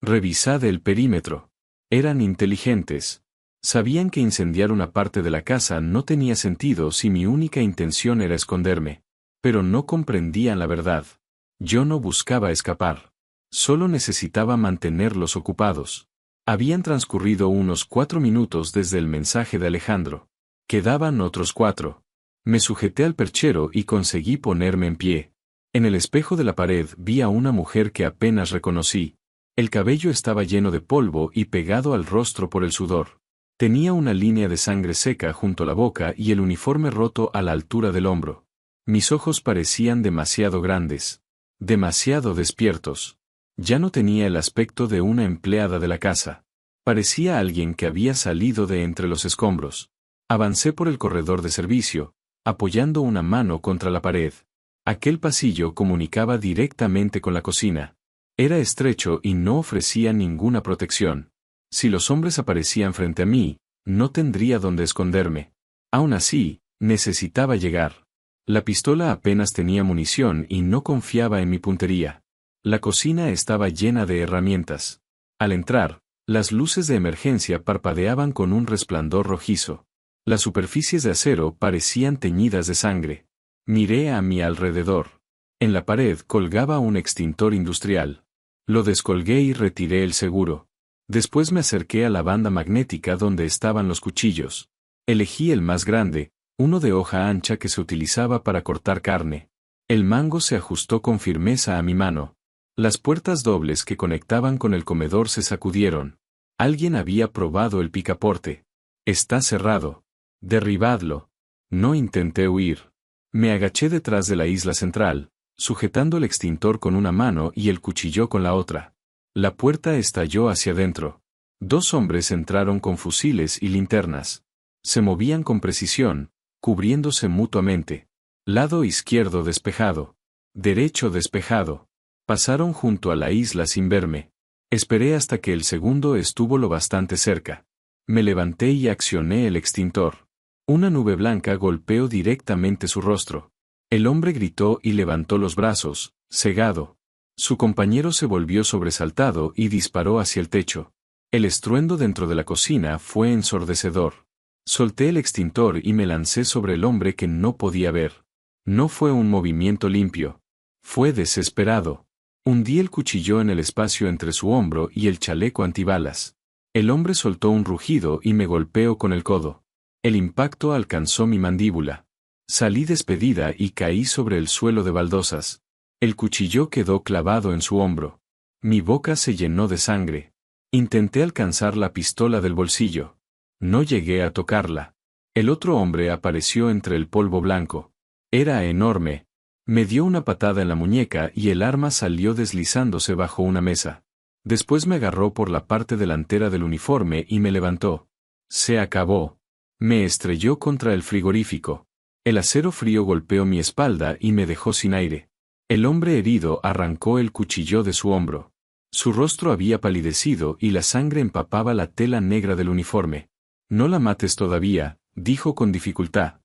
Revisad el perímetro. Eran inteligentes. Sabían que incendiar una parte de la casa no tenía sentido si mi única intención era esconderme. Pero no comprendían la verdad. Yo no buscaba escapar. Solo necesitaba mantenerlos ocupados. Habían transcurrido unos 4 minutos desde el mensaje de Alejandro. Quedaban otros 4. Me sujeté al perchero y conseguí ponerme en pie. En el espejo de la pared vi a una mujer que apenas reconocí. El cabello estaba lleno de polvo y pegado al rostro por el sudor. Tenía una línea de sangre seca junto a la boca y el uniforme roto a la altura del hombro. Mis ojos parecían demasiado grandes. Demasiado despiertos. Ya no tenía el aspecto de una empleada de la casa. Parecía alguien que había salido de entre los escombros. Avancé por el corredor de servicio, apoyando una mano contra la pared. Aquel pasillo comunicaba directamente con la cocina. Era estrecho y no ofrecía ninguna protección. Si los hombres aparecían frente a mí, no tendría dónde esconderme. Aún así, necesitaba llegar. La pistola apenas tenía munición y no confiaba en mi puntería. La cocina estaba llena de herramientas. Al entrar, las luces de emergencia parpadeaban con un resplandor rojizo. Las superficies de acero parecían teñidas de sangre. Miré a mi alrededor. En la pared colgaba un extintor industrial. Lo descolgué y retiré el seguro. Después me acerqué a la banda magnética donde estaban los cuchillos. Elegí el más grande, uno de hoja ancha que se utilizaba para cortar carne. El mango se ajustó con firmeza a mi mano. Las puertas dobles que conectaban con el comedor se sacudieron. Alguien había probado el picaporte. Está cerrado. Derribadlo. No intenté huir. Me agaché detrás de la isla central, sujetando el extintor con una mano y el cuchillo con la otra. La puerta estalló hacia adentro. 2 hombres entraron con fusiles y linternas. Se movían con precisión, cubriéndose mutuamente. Lado izquierdo despejado. Derecho despejado. Pasaron junto a la isla sin verme. Esperé hasta que el segundo estuvo lo bastante cerca. Me levanté y accioné el extintor. Una nube blanca golpeó directamente su rostro. El hombre gritó y levantó los brazos, cegado. Su compañero se volvió sobresaltado y disparó hacia el techo. El estruendo dentro de la cocina fue ensordecedor. Solté el extintor y me lancé sobre el hombre que no podía ver. No fue un movimiento limpio. Fue desesperado. Hundí el cuchillo en el espacio entre su hombro y el chaleco antibalas. El hombre soltó un rugido y me golpeó con el codo. El impacto alcanzó mi mandíbula. Salí despedida y caí sobre el suelo de baldosas. El cuchillo quedó clavado en su hombro. Mi boca se llenó de sangre. Intenté alcanzar la pistola del bolsillo. No llegué a tocarla. El otro hombre apareció entre el polvo blanco. Era enorme. Me dio una patada en la muñeca y el arma salió deslizándose bajo una mesa. Después me agarró por la parte delantera del uniforme y me levantó. Se acabó. Me estrelló contra el frigorífico. El acero frío golpeó mi espalda y me dejó sin aire. El hombre herido arrancó el cuchillo de su hombro. Su rostro había palidecido y la sangre empapaba la tela negra del uniforme. No la mates todavía, dijo con dificultad.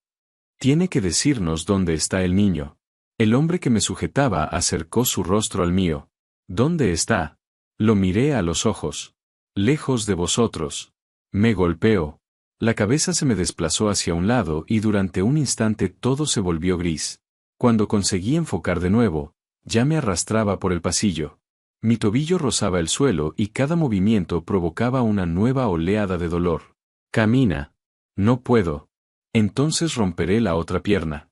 Tiene que decirnos dónde está el niño. El hombre que me sujetaba acercó su rostro al mío. ¿Dónde está? Lo miré a los ojos. Lejos de vosotros. Me golpeó. La cabeza se me desplazó hacia un lado y durante un instante todo se volvió gris. Cuando conseguí enfocar de nuevo, ya me arrastraba por el pasillo. Mi tobillo rozaba el suelo y cada movimiento provocaba una nueva oleada de dolor. Camina. No puedo. Entonces romperé la otra pierna.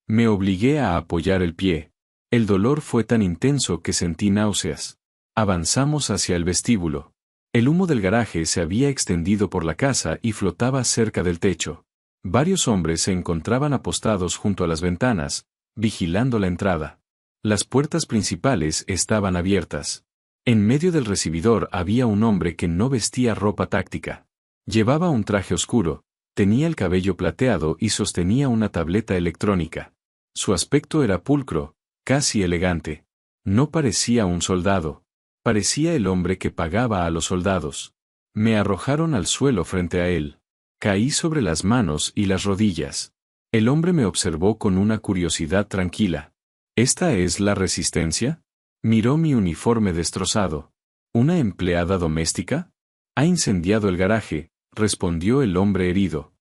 Me obligué a apoyar el pie. El dolor fue tan intenso que sentí náuseas. Avanzamos hacia el vestíbulo. El humo del garaje se había extendido por la casa y flotaba cerca del techo. Varios hombres se encontraban apostados junto a las ventanas, vigilando la entrada. Las puertas principales estaban abiertas. En medio del recibidor había un hombre que no vestía ropa táctica. Llevaba un traje oscuro, tenía el cabello plateado y sostenía una tableta electrónica. Su aspecto era pulcro, casi elegante. No parecía un soldado. Parecía el hombre que pagaba a los soldados. Me arrojaron al suelo frente a él. Caí sobre las manos y las rodillas. El hombre me observó con una curiosidad tranquila. ¿Esta es la resistencia? Miró mi uniforme destrozado. ¿Una empleada doméstica? Ha incendiado el garaje, respondió el hombre herido.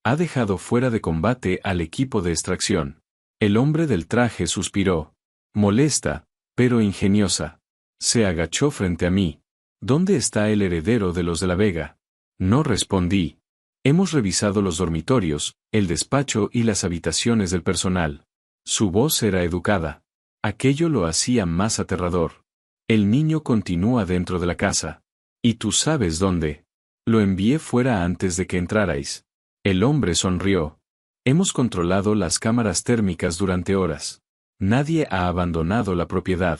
Ha dejado fuera de combate al equipo de extracción. El hombre del traje suspiró. Molesta, pero ingeniosa. Se agachó frente a mí. ¿Dónde está el heredero de los de la Vega? No respondí. Hemos revisado los dormitorios, el despacho y las habitaciones del personal. Su voz era educada. Aquello lo hacía más aterrador. El niño continúa dentro de la casa. ¿Y tú sabes dónde? Lo envié fuera antes de que entrarais. El hombre sonrió. Hemos controlado las cámaras térmicas durante horas. Nadie ha abandonado la propiedad.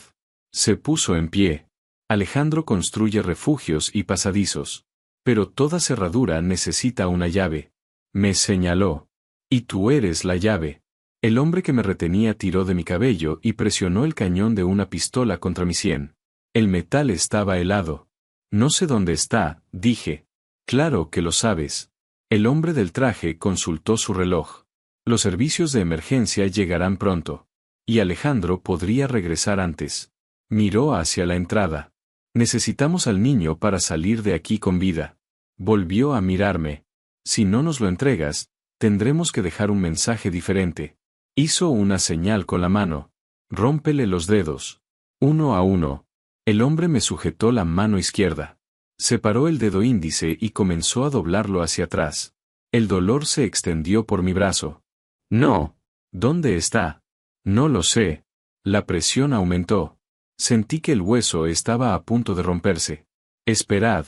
Se puso en pie. Alejandro construye refugios y pasadizos. Pero toda cerradura necesita una llave. Me señaló. Y tú eres la llave. El hombre que me retenía tiró de mi cabello y presionó el cañón de una pistola contra mi sien. El metal estaba helado. No sé dónde está, dije. Claro que lo sabes. El hombre del traje consultó su reloj. Los servicios de emergencia llegarán pronto. Y Alejandro podría regresar antes. Miró hacia la entrada. Necesitamos al niño para salir de aquí con vida. Volvió a mirarme. Si no nos lo entregas, tendremos que dejar un mensaje diferente. Hizo una señal con la mano. Rómpele los dedos. Uno a uno. El hombre me sujetó la mano izquierda. Separó el dedo índice y comenzó a doblarlo hacia atrás. El dolor se extendió por mi brazo. No. ¿Dónde está? No lo sé. La presión aumentó. Sentí que el hueso estaba a punto de romperse. Esperad.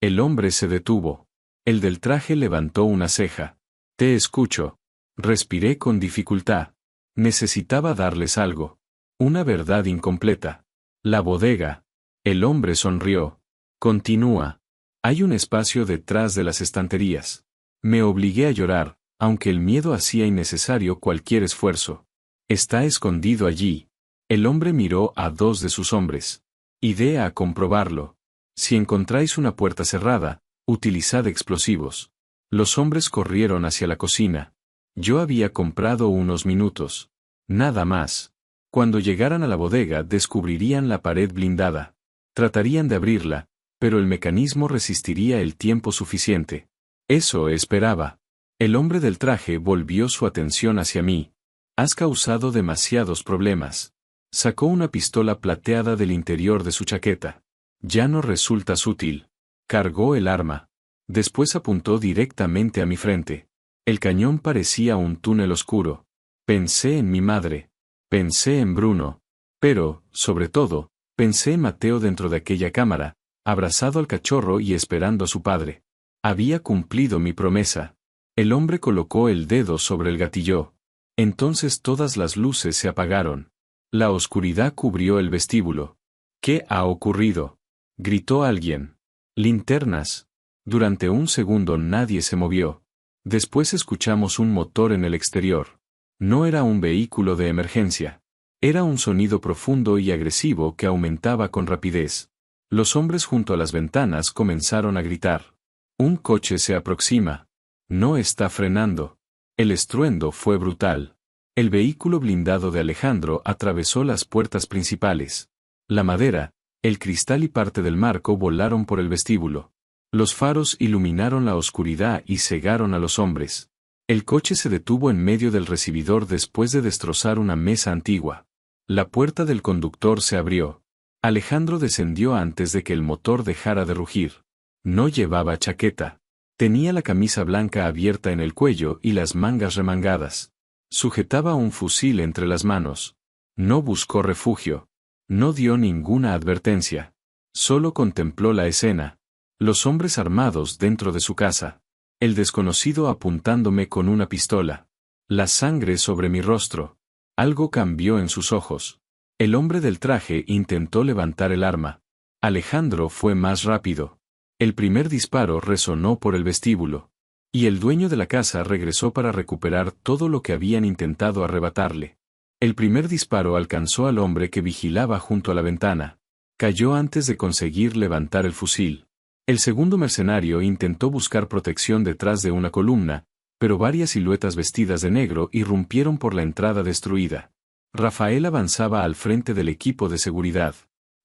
El hombre se detuvo. El del traje levantó una ceja. Te escucho. Respiré con dificultad. Necesitaba darles algo. Una verdad incompleta. La bodega. El hombre sonrió. Continúa. Hay un espacio detrás de las estanterías. Me obligué a llorar, aunque el miedo hacía innecesario cualquier esfuerzo. Está escondido allí. El hombre miró a dos de sus hombres. Iré a comprobarlo. Si encontráis una puerta cerrada, utilizad explosivos. Los hombres corrieron hacia la cocina. Yo había comprado unos minutos. Nada más. Cuando llegaran a la bodega descubrirían la pared blindada. Tratarían de abrirla, pero el mecanismo resistiría el tiempo suficiente. Eso esperaba. El hombre del traje volvió su atención hacia mí. Has causado demasiados problemas. Sacó una pistola plateada del interior de su chaqueta. Ya no resultas útil. Cargó el arma. Después apuntó directamente a mi frente. El cañón parecía un túnel oscuro. Pensé en mi madre. Pensé en Bruno. Pero, sobre todo, pensé en Mateo dentro de aquella cámara, abrazado al cachorro y esperando a su padre. Había cumplido mi promesa. El hombre colocó el dedo sobre el gatillo. Entonces todas las luces se apagaron. La oscuridad cubrió el vestíbulo. ¿Qué ha ocurrido? Gritó alguien. Linternas. Durante un segundo nadie se movió. Después escuchamos un motor en el exterior. No era un vehículo de emergencia. Era un sonido profundo y agresivo que aumentaba con rapidez. Los hombres junto a las ventanas comenzaron a gritar. Un coche se aproxima. No está frenando. El estruendo fue brutal. El vehículo blindado de Alejandro atravesó las puertas principales. La madera, el cristal y parte del marco volaron por el vestíbulo. Los faros iluminaron la oscuridad y cegaron a los hombres. El coche se detuvo en medio del recibidor después de destrozar una mesa antigua. La puerta del conductor se abrió. Alejandro descendió antes de que el motor dejara de rugir. No llevaba chaqueta. Tenía la camisa blanca abierta en el cuello y las mangas remangadas. Sujetaba un fusil entre las manos. No buscó refugio. No dio ninguna advertencia. Solo contempló la escena. Los hombres armados dentro de su casa. El desconocido apuntándome con una pistola. La sangre sobre mi rostro. Algo cambió en sus ojos. El hombre del traje intentó levantar el arma. Alejandro fue más rápido. El primer disparo resonó por el vestíbulo. Y el dueño de la casa regresó para recuperar todo lo que habían intentado arrebatarle. El primer disparo alcanzó al hombre que vigilaba junto a la ventana. Cayó antes de conseguir levantar el fusil. El segundo mercenario intentó buscar protección detrás de una columna, pero varias siluetas vestidas de negro irrumpieron por la entrada destruida. Rafael avanzaba al frente del equipo de seguridad.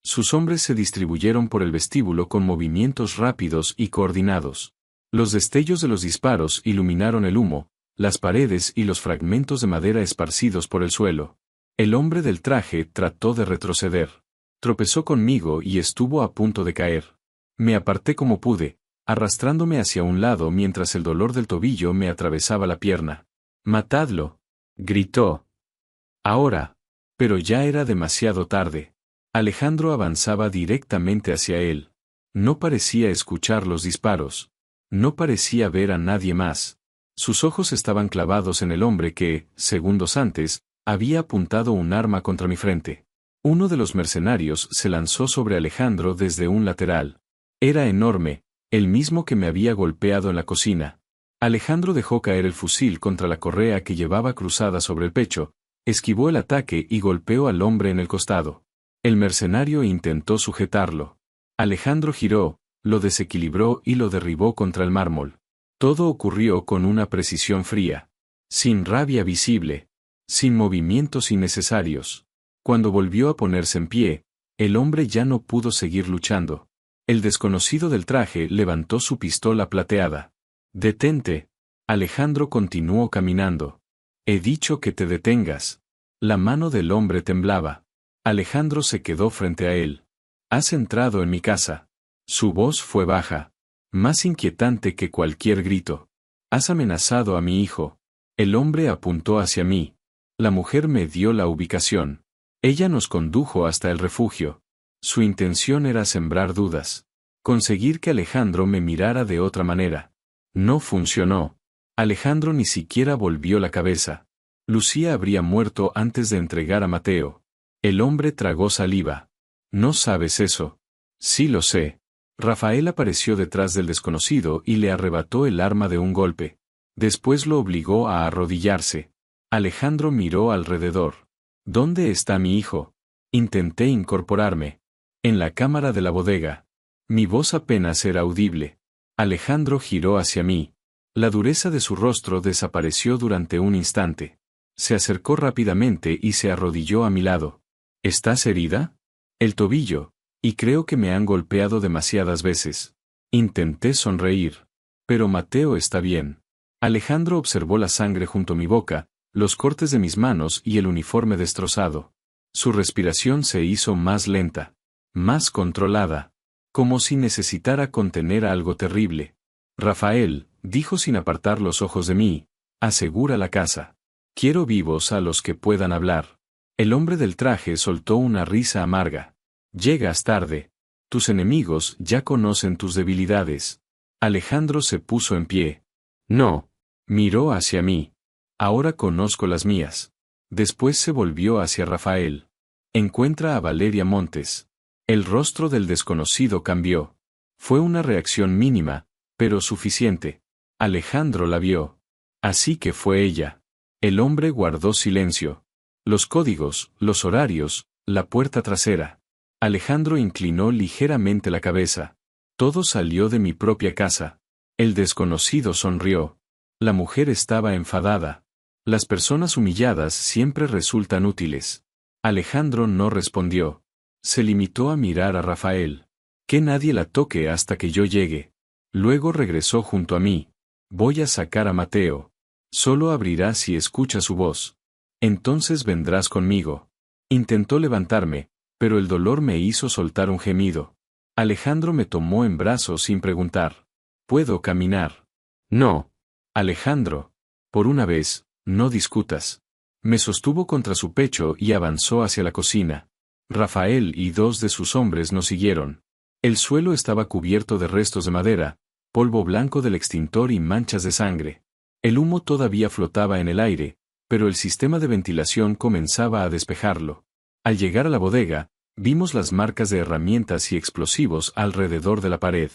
Sus hombres se distribuyeron por el vestíbulo con movimientos rápidos y coordinados. Los destellos de los disparos iluminaron el humo, las paredes y los fragmentos de madera esparcidos por el suelo. El hombre del traje trató de retroceder. Tropezó conmigo y estuvo a punto de caer. Me aparté como pude, arrastrándome hacia un lado mientras el dolor del tobillo me atravesaba la pierna. «¡Matadlo!», gritó. «Ahora». Pero ya era demasiado tarde. Alejandro avanzaba directamente hacia él. No parecía escuchar los disparos. No parecía ver a nadie más. Sus ojos estaban clavados en el hombre que, segundos antes, había apuntado un arma contra mi frente. Uno de los mercenarios se lanzó sobre Alejandro desde un lateral. Era enorme, el mismo que me había golpeado en la cocina. Alejandro dejó caer el fusil contra la correa que llevaba cruzada sobre el pecho, esquivó el ataque y golpeó al hombre en el costado. El mercenario intentó sujetarlo. Alejandro giró, lo desequilibró y lo derribó contra el mármol. Todo ocurrió con una precisión fría. Sin rabia visible. Sin movimientos innecesarios. Cuando volvió a ponerse en pie, el hombre ya no pudo seguir luchando. El desconocido del traje levantó su pistola plateada. «Detente». Alejandro continuó caminando. «He dicho que te detengas». La mano del hombre temblaba. Alejandro se quedó frente a él. «Has entrado en mi casa». Su voz fue baja. Más inquietante que cualquier grito. «Has amenazado a mi hijo». El hombre apuntó hacia mí. La mujer me dio la ubicación. Ella nos condujo hasta el refugio. Su intención era sembrar dudas. Conseguir que Alejandro me mirara de otra manera. No funcionó. Alejandro ni siquiera volvió la cabeza. Lucía habría muerto antes de entregar a Mateo. El hombre tragó saliva. «¿No sabes eso?» «Sí lo sé». Rafael apareció detrás del desconocido y le arrebató el arma de un golpe. Después lo obligó a arrodillarse. Alejandro miró alrededor. «¿Dónde está mi hijo?» Intenté incorporarme. «En la cámara de la bodega». Mi voz apenas era audible. Alejandro giró hacia mí. La dureza de su rostro desapareció durante un instante. Se acercó rápidamente y se arrodilló a mi lado. «¿Estás herida?» «El tobillo, y creo que me han golpeado demasiadas veces». Intenté sonreír. «Pero Mateo está bien». Alejandro observó la sangre junto a mi boca, los cortes de mis manos y el uniforme destrozado. Su respiración se hizo más lenta. Más controlada. Como si necesitara contener algo terrible. «Rafael», dijo sin apartar los ojos de mí, «asegura la casa. Quiero vivos a los que puedan hablar». El hombre del traje soltó una risa amarga. «Llegas tarde. Tus enemigos ya conocen tus debilidades». Alejandro se puso en pie. «No». Miró hacia mí. «Ahora conozco las mías». Después se volvió hacia Rafael. «Encuentra a Valeria Montes». El rostro del desconocido cambió. Fue una reacción mínima, pero suficiente. Alejandro la vio. Así que fue ella. El hombre guardó silencio. Los códigos, los horarios, la puerta trasera. Alejandro inclinó ligeramente la cabeza. Todo salió de mi propia casa. El desconocido sonrió. La mujer estaba enfadada. Las personas humilladas siempre resultan útiles. Alejandro no respondió. Se limitó a mirar a Rafael. Que nadie la toque hasta que yo llegue. Luego regresó junto a mí. Voy a sacar a Mateo. Solo abrirá si escucha su voz. Entonces vendrás conmigo. Intentó levantarme, pero el dolor me hizo soltar un gemido. Alejandro me tomó en brazos sin preguntar. Puedo caminar. No. Alejandro. Por una vez, no discutas. Me sostuvo contra su pecho y avanzó hacia la cocina. Rafael y 2 de sus hombres nos siguieron. El suelo estaba cubierto de restos de madera, polvo blanco del extintor y manchas de sangre. El humo todavía flotaba en el aire, pero el sistema de ventilación comenzaba a despejarlo. Al llegar a la bodega, vimos las marcas de herramientas y explosivos alrededor de la pared.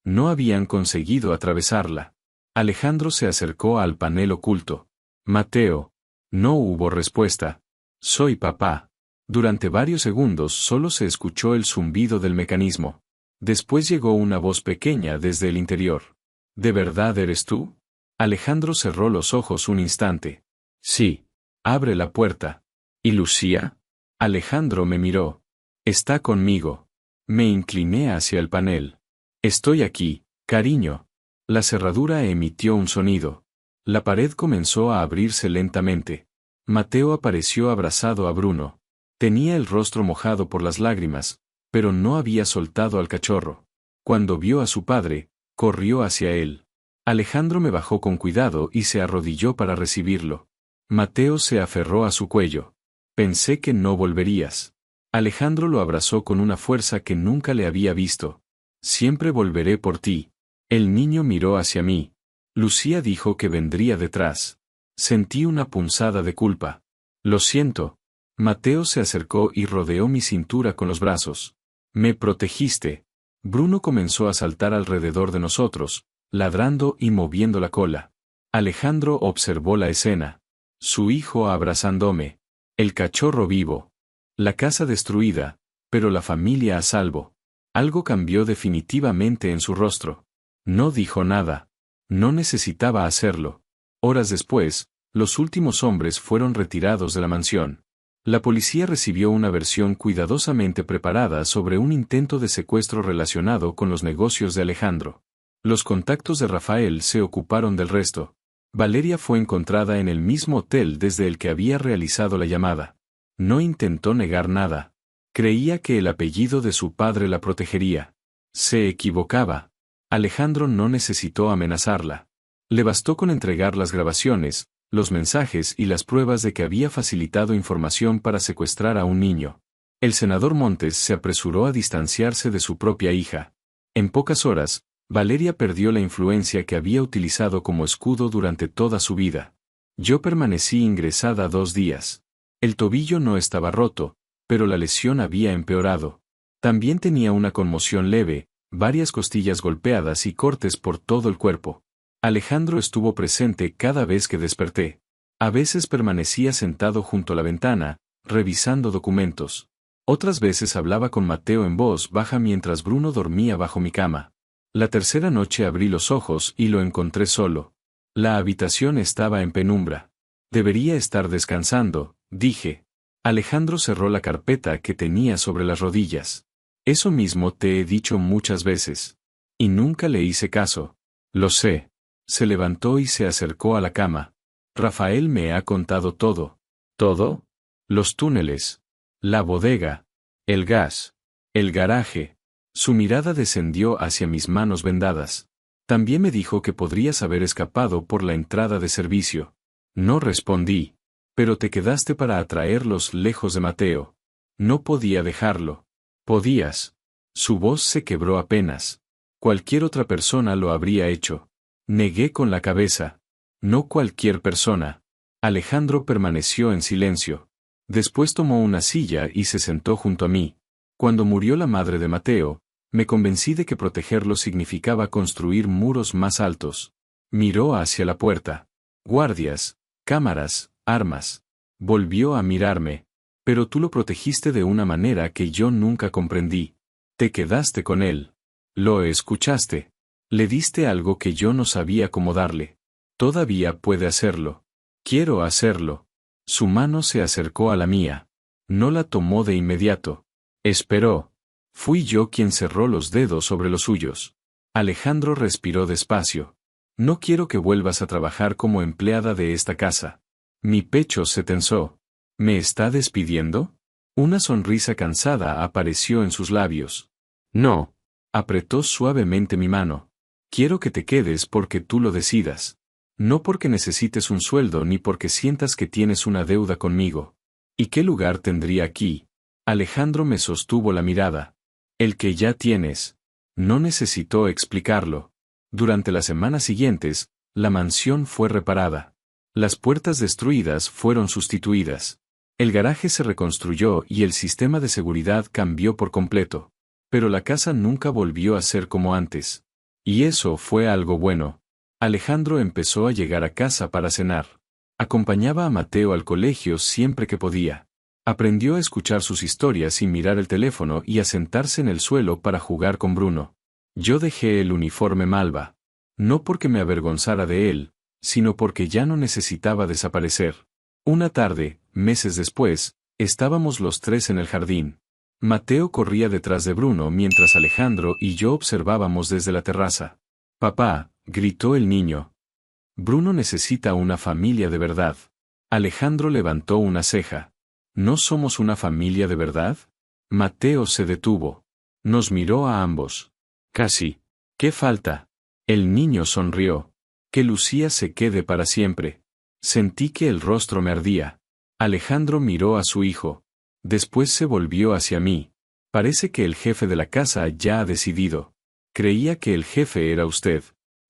No habían conseguido atravesarla. Alejandro se acercó al panel oculto. Mateo. No hubo respuesta. Soy papá. Durante varios segundos solo se escuchó el zumbido del mecanismo. Después llegó una voz pequeña desde el interior. ¿De verdad eres tú? Alejandro cerró los ojos un instante. Sí. Abre la puerta. ¿Y Lucía? Alejandro me miró. Está conmigo. Me incliné hacia el panel. Estoy aquí, cariño. La cerradura emitió un sonido. La pared comenzó a abrirse lentamente. Mateo apareció abrazado a Bruno. Tenía el rostro mojado por las lágrimas, pero no había soltado al cachorro. Cuando vio a su padre, corrió hacia él. Alejandro me bajó con cuidado y se arrodilló para recibirlo. Mateo se aferró a su cuello. Pensé que no volverías. Alejandro lo abrazó con una fuerza que nunca le había visto. Siempre volveré por ti. El niño miró hacia mí. Lucía dijo que vendría detrás. Sentí una punzada de culpa. Lo siento. Mateo se acercó y rodeó mi cintura con los brazos. Me protegiste. Bruno comenzó a saltar alrededor de nosotros, ladrando y moviendo la cola. Alejandro observó la escena. Su hijo abrazándome. El cachorro vivo. La casa destruida, pero la familia a salvo. Algo cambió definitivamente en su rostro. No dijo nada. No necesitaba hacerlo. Horas después, los últimos hombres fueron retirados de la mansión. La policía recibió una versión cuidadosamente preparada sobre un intento de secuestro relacionado con los negocios de Alejandro. Los contactos de Rafael se ocuparon del resto. Valeria fue encontrada en el mismo hotel desde el que había realizado la llamada. No intentó negar nada. Creía que el apellido de su padre la protegería. Se equivocaba. Alejandro no necesitó amenazarla. Le bastó con entregar las grabaciones, los mensajes y las pruebas de que había facilitado información para secuestrar a un niño. El senador Montes se apresuró a distanciarse de su propia hija. En pocas horas, Valeria perdió la influencia que había utilizado como escudo durante toda su vida. Yo permanecí ingresada 2 días. El tobillo no estaba roto, pero la lesión había empeorado. También tenía una conmoción leve, varias costillas golpeadas y cortes por todo el cuerpo. Alejandro estuvo presente cada vez que desperté. A veces permanecía sentado junto a la ventana, revisando documentos. Otras veces hablaba con Mateo en voz baja mientras Bruno dormía bajo mi cama. La tercera noche abrí los ojos y lo encontré solo. La habitación estaba en penumbra. Debería estar descansando, dije. Alejandro cerró la carpeta que tenía sobre las rodillas. Eso mismo te he dicho muchas veces. Y nunca le hice caso. Lo sé. Se levantó y se acercó a la cama. Rafael me ha contado todo. ¿Todo? Los túneles. La bodega. El gas. El garaje. Su mirada descendió hacia mis manos vendadas. También me dijo que podrías haber escapado por la entrada de servicio. No respondí. Pero te quedaste para atraerlos lejos de Mateo. No podía dejarlo. Podías. Su voz se quebró apenas. Cualquier otra persona lo habría hecho. Negué con la cabeza. No cualquier persona. Alejandro permaneció en silencio. Después tomó una silla y se sentó junto a mí. Cuando murió la madre de Mateo, me convencí de que protegerlo significaba construir muros más altos. Miró hacia la puerta. Guardias, cámaras, armas. Volvió a mirarme. Pero tú lo protegiste de una manera que yo nunca comprendí. Te quedaste con él. Lo escuchaste. Le diste algo que yo no sabía cómo darle. Todavía puede hacerlo. Quiero hacerlo. Su mano se acercó a la mía. No la tomó de inmediato. Esperó. Fui yo quien cerró los dedos sobre los suyos. Alejandro respiró despacio. No quiero que vuelvas a trabajar como empleada de esta casa. Mi pecho se tensó. ¿Me está despidiendo? Una sonrisa cansada apareció en sus labios. No. Apretó suavemente mi mano. Quiero que te quedes porque tú lo decidas. No porque necesites un sueldo ni porque sientas que tienes una deuda conmigo. ¿Y qué lugar tendría aquí? Alejandro me sostuvo la mirada. El que ya tienes. No necesitó explicarlo. Durante las semanas siguientes, la mansión fue reparada. Las puertas destruidas fueron sustituidas. El garaje se reconstruyó y el sistema de seguridad cambió por completo. Pero la casa nunca volvió a ser como antes. Y eso fue algo bueno. Alejandro empezó a llegar a casa para cenar. Acompañaba a Mateo al colegio siempre que podía. Aprendió a escuchar sus historias sin mirar el teléfono y a sentarse en el suelo para jugar con Bruno. Yo dejé el uniforme malva. No porque me avergonzara de él, sino porque ya no necesitaba desaparecer. Una tarde, meses después, estábamos los tres en el jardín. Mateo corría detrás de Bruno mientras Alejandro y yo observábamos desde la terraza. «Papá», gritó el niño. «Bruno necesita una familia de verdad». Alejandro levantó una ceja. ¿No somos una familia de verdad? Mateo se detuvo. Nos miró a ambos. Casi. ¿Qué falta? El niño sonrió. Que Lucía se quede para siempre. Sentí que el rostro me ardía. Alejandro miró a su hijo. Después se volvió hacia mí. Parece que el jefe de la casa ya ha decidido. Creía que el jefe era usted.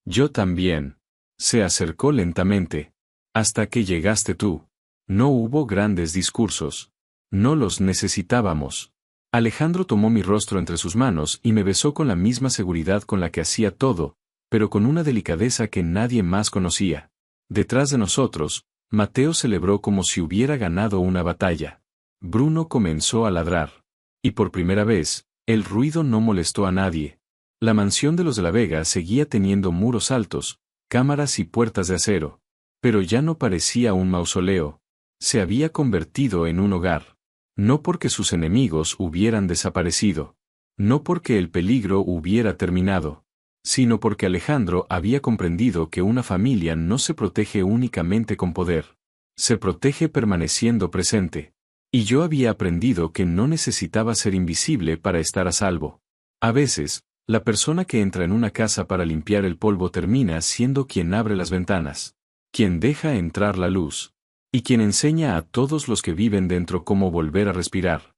Yo también. Se acercó lentamente. Hasta que llegaste tú. No hubo grandes discursos. No los necesitábamos. Alejandro tomó mi rostro entre sus manos y me besó con la misma seguridad con la que hacía todo, pero con una delicadeza que nadie más conocía. Detrás de nosotros, Mateo celebró como si hubiera ganado una batalla. Bruno comenzó a ladrar. Y por primera vez, el ruido no molestó a nadie. La mansión de los de la Vega seguía teniendo muros altos, cámaras y puertas de acero. Pero ya no parecía un mausoleo. Se había convertido en un hogar. No porque sus enemigos hubieran desaparecido. No porque el peligro hubiera terminado. Sino porque Alejandro había comprendido que una familia no se protege únicamente con poder. Se protege permaneciendo presente. Y yo había aprendido que no necesitaba ser invisible para estar a salvo. A veces, la persona que entra en una casa para limpiar el polvo termina siendo quien abre las ventanas, quien deja entrar la luz, y quien enseña a todos los que viven dentro cómo volver a respirar.